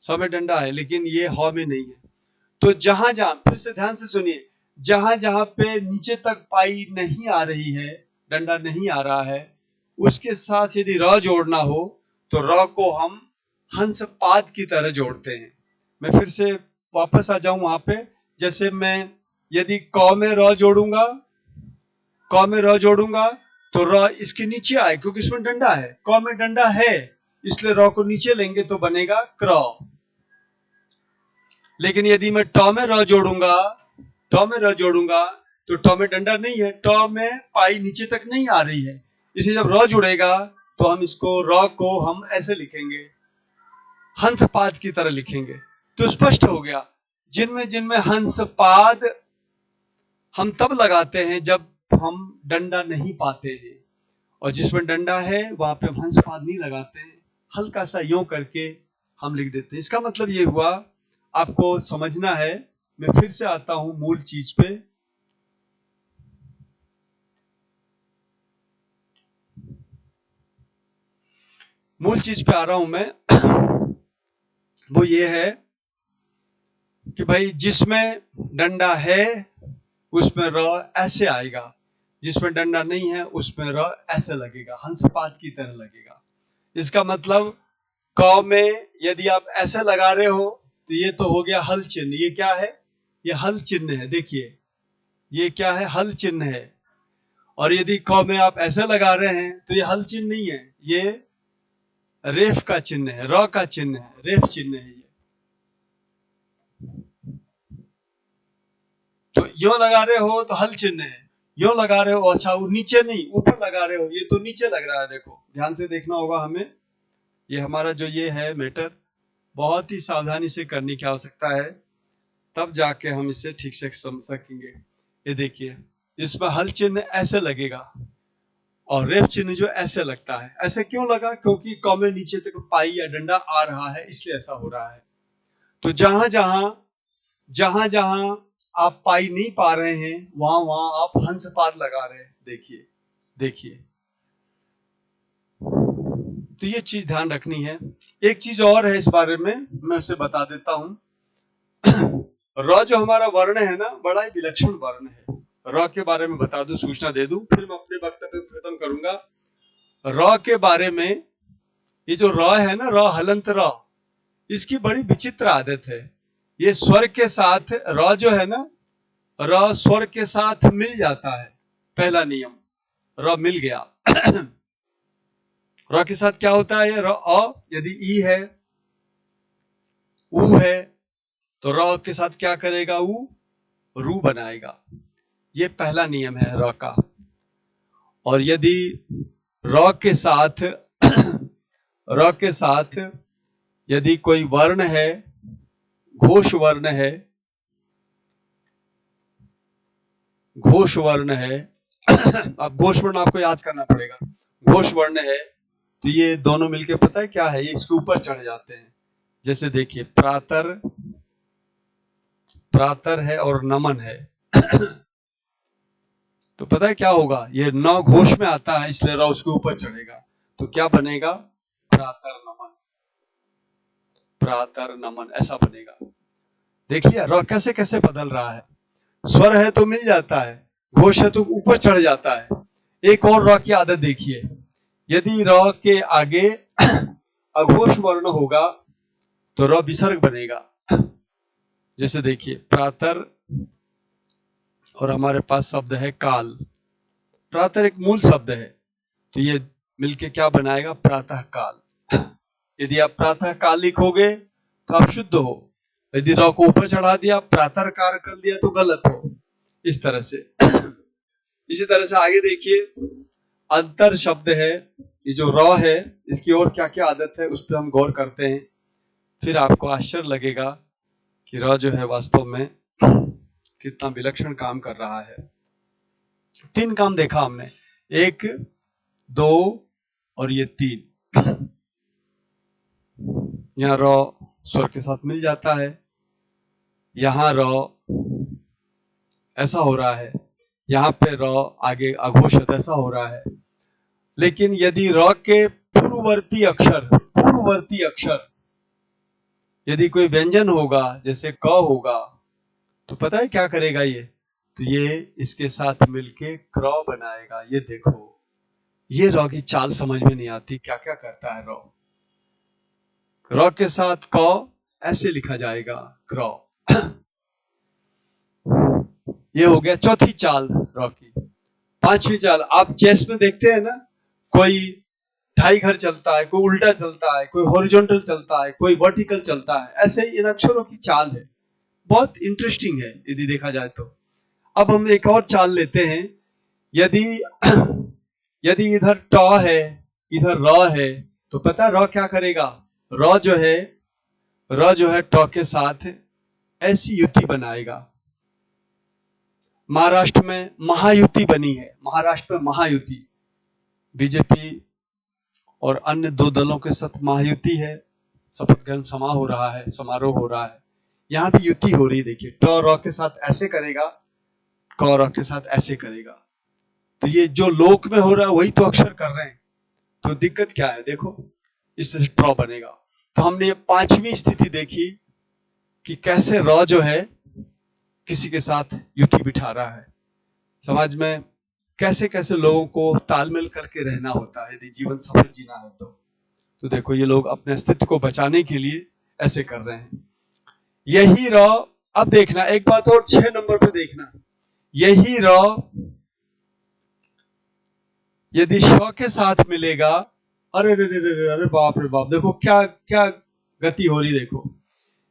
स में डंडा है, लेकिन ये ह में नहीं है। तो जहां जहां, फिर से ध्यान से सुनिए, जहां जहां पे नीचे तक पाई नहीं आ रही है, डंडा नहीं आ रहा है, उसके साथ यदि र जोड़ना हो तो र को हम हंसपाद की तरह जोड़ते हैं। मैं फिर से वापस आ जाऊं वहां पे। जैसे मैं यदि क में र जोड़ूंगा, क में र जोड़ूंगा, तो र इसके नीचे आए, क्योंकि इसमें डंडा है। क में डंडा है, इसलिए र को नीचे लेंगे तो बनेगा क्र। लेकिन यदि मैं ट में र जोड़ूंगा, ट में र जोड़ूंगा, तो ट में डंडा नहीं है, ट में पाई नीचे तक नहीं आ रही है। इसलिए जब र जुड़ेगा तो हम इसको, र को हम ऐसे लिखेंगे, हंसपाद की तरह लिखेंगे। तो स्पष्ट हो गया, जिनमें जिनमें हंसपाद हम तब लगाते हैं जब हम डंडा नहीं पाते हैं, और जिसमें डंडा है वहां पे हम हंसपाद नहीं लगाते हैं, हल्का सा यूं करके हम लिख देते हैं। इसका मतलब ये हुआ, आपको समझना है। मैं फिर से आता हूं मूल चीज पे। मूल चीज पे आ रहा हूं मैं। वो ये है कि भाई जिसमें डंडा है उसमें र ऐसे आएगा, जिसमें डंडा नहीं है उसमें र ऐसे लगेगा, हंसपाद की तरह लगेगा। इसका मतलब क में यदि आप ऐसे लगा रहे हो तो ये तो हो गया हल चिन्ह। ये क्या है? ये हल चिन्ह है। देखिए ये क्या है? हल चिन्ह है। और यदि क में आप ऐसे लगा रहे हैं तो ये हल चिन्ह नहीं है, ये रेफ का चिन्ह है, र का चिन्ह है, रेफ चिन्ह है ये। तो यो लगा रहे हो तो हल चिन्ह है, यो लगा रहे हो, अच्छा वो नीचे नहीं ऊपर लगा रहे हो, ये तो नीचे लग रहा है। देखो ध्यान से देखना होगा हमें। ये हमारा जो ये है मैटर, बहुत ही सावधानी से करने की आवश्यकता है, तब जाके हम इसे ठीक से समझ सकेंगे। ये देखिए, इसमें हल चिन्ह ऐसे लगेगा और रेफ चिन्ह जो ऐसे लगता है। ऐसे क्यों लगा? क्योंकि क में नीचे तक पाई या डंडा आ रहा है, इसलिए ऐसा हो रहा है। तो जहां जहां आप पाई नहीं पा रहे हैं वहां आप हंसपाद लगा रहे हैं। देखिए देखिए, तो ये चीज ध्यान रखनी है। एक चीज और है इस बारे में, मैं उसे बता देता हूं। र जो हमारा वर्ण है ना, बड़ा ही विलक्षण वर्ण है। र के बारे में बता दूं, सूचना दे दूं, फिर मैं अपने वक्तव्य को खत्म करूंगा। र के बारे में, ये जो र है ना, र हलंत र, इसकी बड़ी विचित्र आदत है। ये स्वर के साथ, र जो है ना, र स्वर के साथ मिल जाता है। पहला नियम, र मिल गया। र के साथ क्या होता है? र अ, यदि ई है, ऊ है, तो र के साथ क्या करेगा? ऊ रू बनाएगा। ये पहला नियम है र का। और यदि र के साथ र के साथ यदि कोई वर्ण है, घोष वर्ण है, घोष वर्ण है, अब घोष वर्ण आपको याद करना पड़ेगा। घोष वर्ण है तो ये दोनों मिलके पता है क्या है? ये इसके ऊपर चढ़ जाते हैं। जैसे देखिए, प्रातर, प्रातर है और नमन है। तो पता है क्या होगा? ये न घोष में आता है, इसलिए र उसके ऊपर चढ़ेगा। तो क्या बनेगा? प्रातर नमन, प्रातर नमन, ऐसा बनेगा। देखिए र कैसे कैसे बदल रहा है। स्वर है तो मिल जाता है, घोष है तो ऊपर चढ़ जाता है। एक और र की आदत देखिए, यदि र के आगे अघोष वर्ण होगा तो र विसर्ग बनेगा। जैसे देखिए, प्रातर और हमारे पास शब्द है काल। प्रातर एक मूल शब्द है, तो ये मिलके क्या बनाएगा? प्रातः काल। यदि आप प्रातः काल लिखोगे तो आप शुद्ध हो। यदि र को ऊपर चढ़ा दिया, प्रातः कार कर दिया, तो गलत हो। इस तरह से। इसी तरह से आगे देखिए, अंतर शब्द है। ये जो र है, इसकी और क्या क्या आदत है उस पर हम गौर करते हैं। फिर आपको आश्चर्य लगेगा कि र जो है वास्तव में कितना विलक्षण काम कर रहा है। 3 काम देखा हमने, 1, 2 और ये 3। यहाँ र स्वर के साथ मिल जाता है, यहाँ र ऐसा हो रहा है, यहाँ पे र आगे अघोष ऐसा हो रहा है। लेकिन यदि र के पूर्ववर्ती अक्षर यदि कोई व्यंजन होगा, जैसे क होगा, तो पता है क्या करेगा ये? तो ये इसके साथ मिलके क्र बनाएगा। ये देखो, ये र की चाल समझ में नहीं आती, क्या क्या करता है र। र के साथ क ऐसे लिखा जाएगा, क्र। ये हो गया चौथी चाल र की। 5वीं चाल, आप चेस में देखते हैं ना, कोई ढाई घर चलता है, कोई उल्टा चलता है, कोई हॉरिजॉन्टल चलता है, कोई वर्टिकल चलता है। ऐसे इन अक्षरों की चाल है, बहुत इंटरेस्टिंग है यदि देखा जाए तो। अब हम एक और चाल लेते हैं। यदि इधर ट है, इधर र है, तो पता है र क्या करेगा? र जो है ट के साथ ऐसी युति बनाएगा। महाराष्ट्र में महायुति बनी है, महाराष्ट्र में महायुति, बीजेपी और अन्य 2 दलों के साथ महायुति है। शपथ ग्रहण समारोह हो रहा है। यहाँ भी युति हो रही है। देखिए, ट र के साथ ऐसे करेगा, क र के साथ ऐसे करेगा। तो ये जो लोक में हो रहा है वही तो अक्षर कर रहे हैं। तो दिक्कत क्या है? देखो, इससे ट बनेगा। तो हमने ये 5वीं स्थिति देखी कि कैसे र जो है किसी के साथ युति बिठा रहा है। समाज में कैसे कैसे लोगों को तालमेल करके रहना होता है यदि जीवन सफल जीना है तो देखो, ये लोग अपने अस्तित्व को बचाने के लिए ऐसे कर रहे हैं। यही र, अब देखना एक बात और, 6 नंबर पे देखना, यही र यदि श के साथ मिलेगा, अरे रे रे रे अरे बाप रे बाप, देखो क्या क्या गति हो रही। देखो,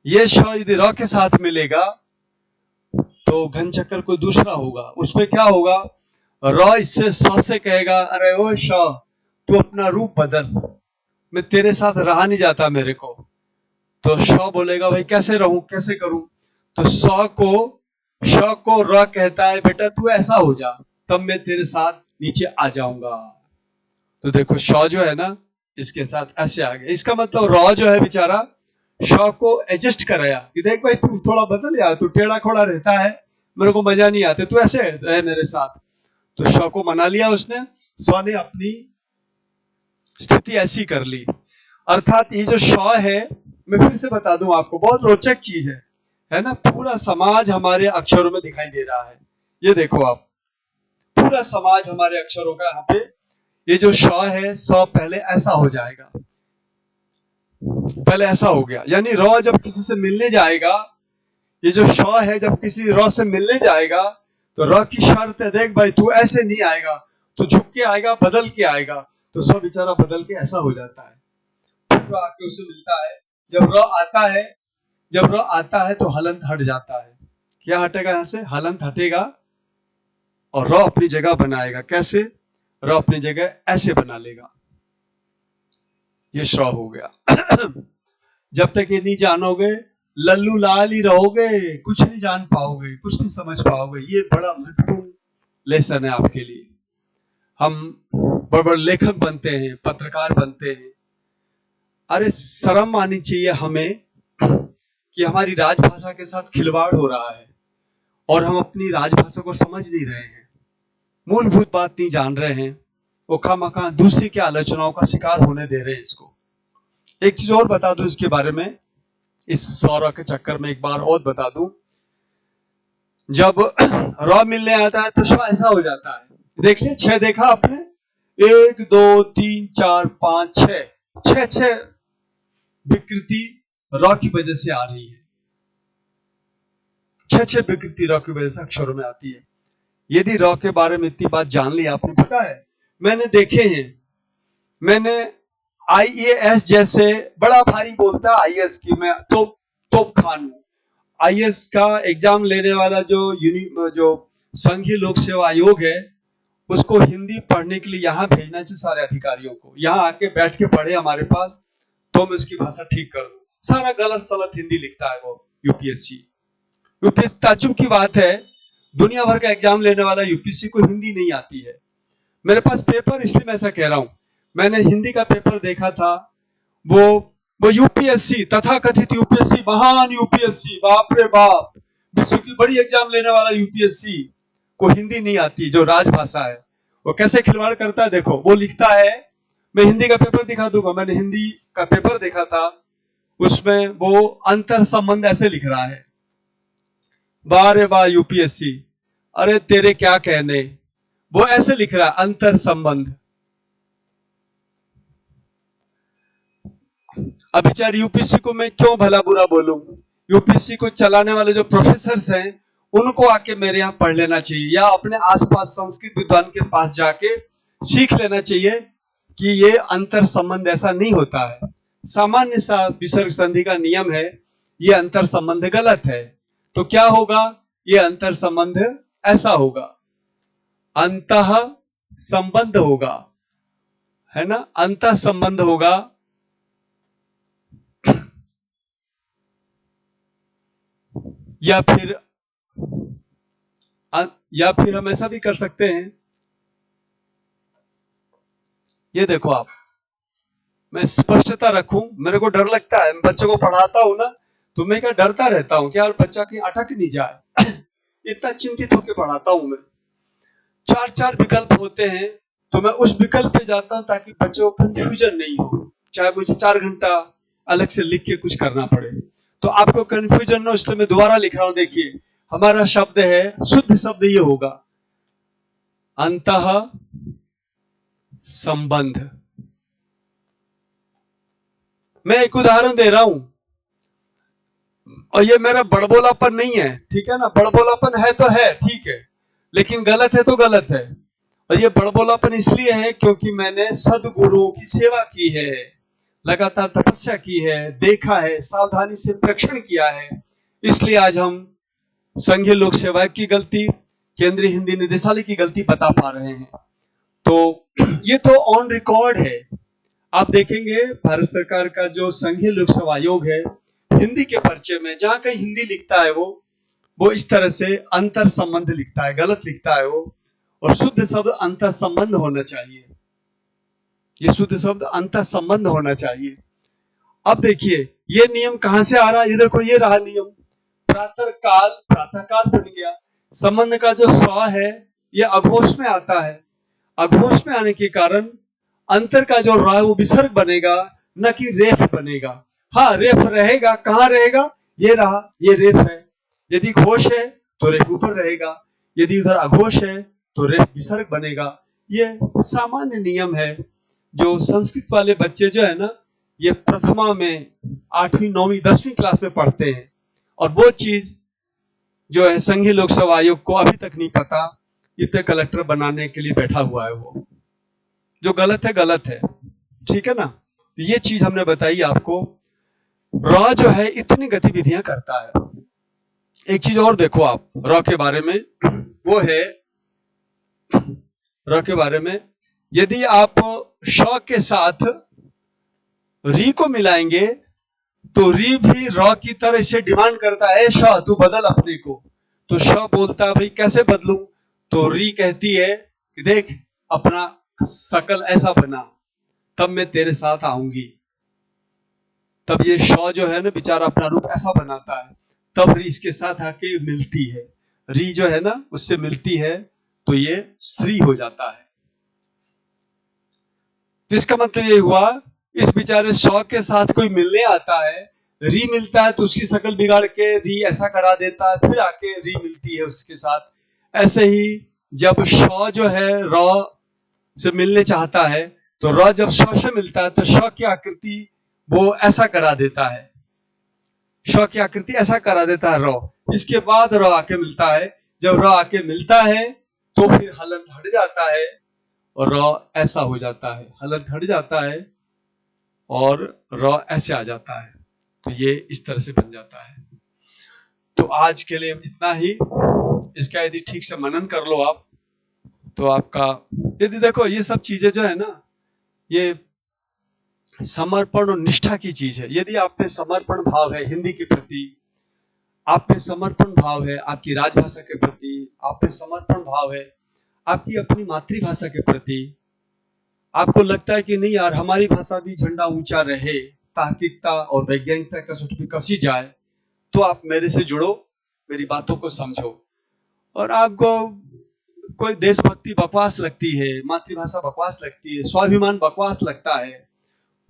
ये श यदि र के साथ मिलेगा तो घन चक्कर कोई दूसरा होगा, उसमें क्या होगा? र इससे स से कहेगा, अरे ओ श, तू अपना रूप बदल, मैं तेरे साथ रहा नहीं जाता मेरे को। तो श बोलेगा, भाई कैसे रहूं, कैसे करूं? तो श को र कहता है, बेटा तू ऐसा हो जा, तब मैं तेरे साथ नीचे आ जाऊंगा। तो देखो, श जो है ना, इसके साथ ऐसे आ गया। इसका मतलब र जो है बेचारा श को एडजस्ट कराया कि देख भाई तू थोड़ा बदल यार, तू टेढ़ा खोड़ा रहता है, मेरे को मजा नहीं आता, तू ऐसे है मेरे साथ। तो श को मना लिया उसने, स ने अपनी स्थिति ऐसी कर ली। अर्थात ये जो श है, मैं फिर से बता दूं आपको, बहुत रोचक चीज है ना। पूरा समाज हमारे अक्षरों में दिखाई दे रहा है। ये देखो आप, पूरा समाज हमारे अक्षरों का यहाँ पे, ये जो श है, स पहले ऐसा हो जाएगा, पहले ऐसा हो गया, यानी र जब किसी से मिलने जाएगा, ये जो श है जब किसी र से मिलने जाएगा, तो र की शर्त है, देख भाई तू ऐसे नहीं आएगा, तू झुक के आएगा, बदल के आएगा। तो स बेचारा बदल के ऐसा हो जाता है, फिर र आके उससे मिलता है। जब र आता है, जब र आता है तो हलंत हट जाता है। क्या हटेगा यहां से? हलंत हटेगा और र अपनी जगह बनाएगा। कैसे? र अपनी जगह ऐसे बना लेगा। ये श्र हो गया। जब तक ये नहीं जानोगे, लल्लू लाल ही रहोगे, कुछ नहीं जान पाओगे, कुछ नहीं समझ पाओगे। ये बड़ा महत्वपूर्ण लेसन है आपके लिए। हम बड़े बड़े लेखक बनते हैं, पत्रकार बनते हैं, अरे शर्म आनी चाहिए हमें कि हमारी राजभाषा के साथ खिलवाड़ हो रहा है और हम अपनी राजभाषा को समझ नहीं रहे हैं, मूलभूत बात नहीं जान रहे हैं, वो खामखा दूसरी की आलोचनाओं का शिकार होने दे रहे हैं इसको। एक चीज और बता दूं इसके बारे में, इस सौरभ के चक्कर में एक बार और बता दूं, जब र मिलने आता है तो श ऐसा हो जाता है। देख लिया, 6 देखा आपने? 1 2 3 4 5 6 6 विकृति र की वजह से आ रही है। 6 विकृति र की वजह से अक्षरों में आती है। यदि र के बारे में इतनी बात जान ली आपने, पता है मैंने देखे हैं, मैंने IAS जैसे बड़ा भारी बोलता है IAS की, मैं तोप खान हूं। IAS का एग्जाम लेने वाला जो संघीय लोक सेवा आयोग है, उसको हिंदी पढ़ने के लिए यहाँ भेजना चाहिए सारे अधिकारियों को। यहाँ आके बैठ के पढ़े हमारे पास, तो मैं उसकी भाषा ठीक कर दूं। सारा गलत सलत हिंदी लिखता है वो यूपीएससी। ताज्जुब की बात है, दुनिया भर का एग्जाम लेने वाला यूपीएससी को हिंदी नहीं आती है। मेरे पास पेपर, इसलिए मैं ऐसा कह रहा हूं, मैंने हिंदी का पेपर देखा था, वो यूपीएससी, तथाकथित यूपीएससी, महान यूपीएससी, बाप रे बाप, विश्व की बड़ी एग्जाम लेने वाला यूपीएससी को हिंदी नहीं आती, जो राजभाषा है। वो कैसे खिलवाड़ करता है देखो। वो लिखता है, मैं हिंदी का पेपर दिखा दूंगा, मैंने हिंदी का पेपर देखा था, उसमें वो अंतर संबंध ऐसे लिख रहा है, वाह रे वाह यूपीएससी, अरे तेरे क्या कहने, वो ऐसे लिख रहा है, अंतर संबंध। अब बेचारे यूपीएससी को मैं क्यों भला बुरा बोलूं? यूपीएससी को चलाने वाले जो प्रोफेसर हैं, उनको आके मेरे यहाँ पढ़ लेना चाहिए, या अपने आसपास संस्कृत विद्वान के पास जाके सीख लेना चाहिए कि ये अंतर संबंध ऐसा नहीं होता है। सामान्य सा विसर्ग संधि का नियम है, ये अंतर संबंध गलत है। तो क्या होगा? ये अंतर संबंध ऐसा होगा, अंतः संबंध होगा, है ना, अंतः संबंध होगा। या फिर हम ऐसा भी कर सकते हैं, ये देखो आप, मैं स्पष्टता रखूं, मेरे को डर लगता है, मैं बच्चों को पढ़ाता हूं ना, तो मैं क्या डरता रहता हूं कि यार बच्चा कहीं अटक नहीं जाए। इतना चिंतित होकर पढ़ाता हूं मैं। 4 विकल्प होते हैं, तो मैं उस विकल्प पे जाता हूं ताकि बच्चों को कंफ्यूजन नहीं हो, चाहे मुझे 4 घंटा अलग से लिख के कुछ करना पड़े। तो आपको कंफ्यूजन ना, इसलिए मैं दोबारा लिख रहा हूं। देखिए, हमारा शब्द है, शुद्ध शब्द ये होगा, अंतः संबंध। मैं एक उदाहरण दे रहा हूं, और ये मेरा बड़बोलापन नहीं है, ठीक है ना, बड़बोलापन है तो है, ठीक है, लेकिन गलत है तो गलत है। और ये बड़बोलापन इसलिए है क्योंकि मैंने सद्गुरुओं की सेवा की है, लगातार तपस्या की है, देखा है, सावधानी से प्रेक्षण किया है, इसलिए आज हम संघीय लोक सेवा की गलती, केंद्रीय हिंदी निदेशालय की गलती बता पा रहे हैं। तो ये तो ऑन रिकॉर्ड है। आप देखेंगे भारत सरकार का जो संघीय लोक सेवा आयोग है, हिंदी के पर्चे में जहां कहीं हिंदी लिखता है वो इस तरह से अंतर संबंध लिखता है, गलत लिखता है वो। और शुद्ध शब्द अंतर संबंध होना चाहिए, ये शुद्ध शब्द अंतर संबंध होना चाहिए। अब देखिए ये नियम कहां से आ रहा है, ये देखो ये रहा नियम, प्रातः काल बन गया। संबंध का जो स है ये अघोष में आता है, अघोष में आने के कारण अंतर का जो र है वो विसर्ग बनेगा, न कि रेफ बनेगा। हाँ रेफ रहेगा, कहां रहेगा, ये रहा, ये रेफ है। यदि घोष है तो रेफ ऊपर रहेगा, यदि उधर अघोष है तो रेफ विसर्ग बनेगा। ये सामान्य नियम है जो संस्कृत वाले बच्चे जो है ना, ये प्रथमा में 8वीं 9वीं 10वीं क्लास में पढ़ते हैं, और वो चीज जो है संघीय लोक सेवा आयोग को अभी तक नहीं पता, इतने कलेक्टर बनाने के लिए बैठा हुआ है। वो जो गलत है गलत है, ठीक है ना। ये चीज हमने बताई आपको। र जो है इतनी गतिविधियां करता है। एक चीज और देखो आप र के बारे में, वो है र के बारे में, यदि आप श के साथ री को मिलाएंगे तो री भी र की तरह से डिमांड करता है, श तू बदल अपने को। तो श बोलता है भाई कैसे बदलूं, तो री कहती है कि देख अपना शकल ऐसा बना तब मैं तेरे साथ आऊंगी। तब ये श जो है ना बेचारा अपना रूप ऐसा बनाता है, तब री इसके साथ आके मिलती है, री जो है ना उससे मिलती है तो ये स्त्री हो जाता है। तो इसका मतलब ये हुआ इस बेचारे श के साथ कोई मिलने आता है, री मिलता है तो उसकी शक्ल बिगाड़ के री ऐसा करा देता है, फिर आके री मिलती है उसके साथ। ऐसे ही जब श जो है र से मिलने चाहता है तो र जब श से मिलता है तो श की आकृति वो ऐसा करा देता है, श की आकृति ऐसा करा देता है र। इसके बाद र आके मिलता है, जब र आके मिलता है तो फिर हलंत हट जाता है और र ऐसा हो जाता है, हलंत हट जाता है और र ऐसे आ जाता है। तो ये इस तरह से बन जाता है। तो आज के लिए इतना ही। इसका यदि ठीक से मनन कर लो आप तो आपका, यदि देखो ये सब चीजें जो है ना ये समर्पण और निष्ठा की चीज है। यदि आप में समर्पण भाव है हिंदी के प्रति, आप में समर्पण भाव है आपकी राजभाषा के प्रति, आप में समर्पण भाव है आपकी अपनी मातृभाषा के प्रति, आपको लगता है कि नहीं यार हमारी भाषा भी झंडा ऊंचा रहे, तार्किकता और वैज्ञानिकता का सूत्र कसी जाए, तो आप मेरे से जुड़ो, मेरी बातों को समझो। और आपको कोई देशभक्ति बकवास लगती है, मातृभाषा बकवास लगती है, स्वाभिमान बकवास लगता है,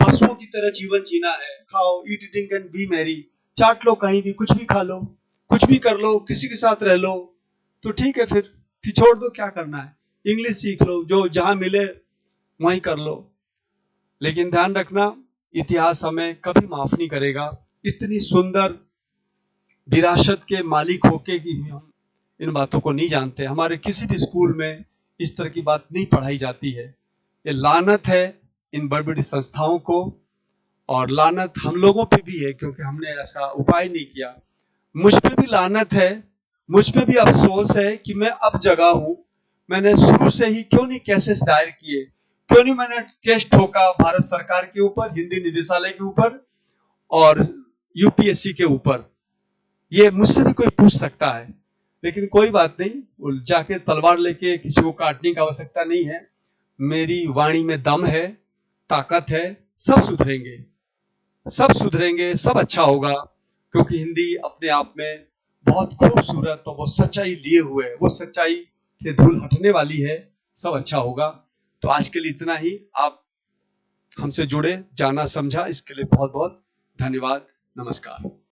पशुओं की तरह जीवन जीना है, खाओ eat drink and be merry, चाट लो कहीं भी, कुछ भी खा लो, कुछ भी कर लो, किसी के साथ रह लो, तो ठीक है फिर छोड़ दो, क्या करना है, इंग्लिश सीख लो, जो जहां मिले वहीं कर लो। लेकिन ध्यान रखना इतिहास हमें कभी माफ नहीं करेगा। इतनी सुंदर विरासत के मालिक होके कि हम इन बातों को नहीं जानते, हमारे किसी भी स्कूल में इस तरह की बात नहीं पढ़ाई जाती है। ये लानत है इन बड़ी बड़ी संस्थाओं को, और लानत हम लोगों पे भी है क्योंकि हमने ऐसा उपाय नहीं किया। मुझ पे भी लानत है, मुझ पे भी अफसोस है कि मैं अब जगा हूं। मैंने शुरू से ही क्यों नहीं केसेस दायर किए, क्यों नहीं मैंने केस ठोका भारत सरकार के ऊपर, हिंदी निदेशालय के ऊपर और यूपीएससी के ऊपर। ये मुझसे भी कोई पूछ सकता है, लेकिन कोई बात नहीं, जाके तलवार लेके किसी को काटने की आवश्यकता नहीं है। मेरी वाणी में दम है, ताकत है, सब सुधरेंगे, सब सुधरेंगे, सब अच्छा होगा, क्योंकि हिंदी अपने आप में बहुत खूबसूरत और वो सच्चाई लिए हुए है, वो सच्चाई से धूल हटने वाली है, सब अच्छा होगा। तो आज के लिए इतना ही। आप हमसे जुड़े, जाना समझा, इसके लिए बहुत बहुत धन्यवाद। नमस्कार।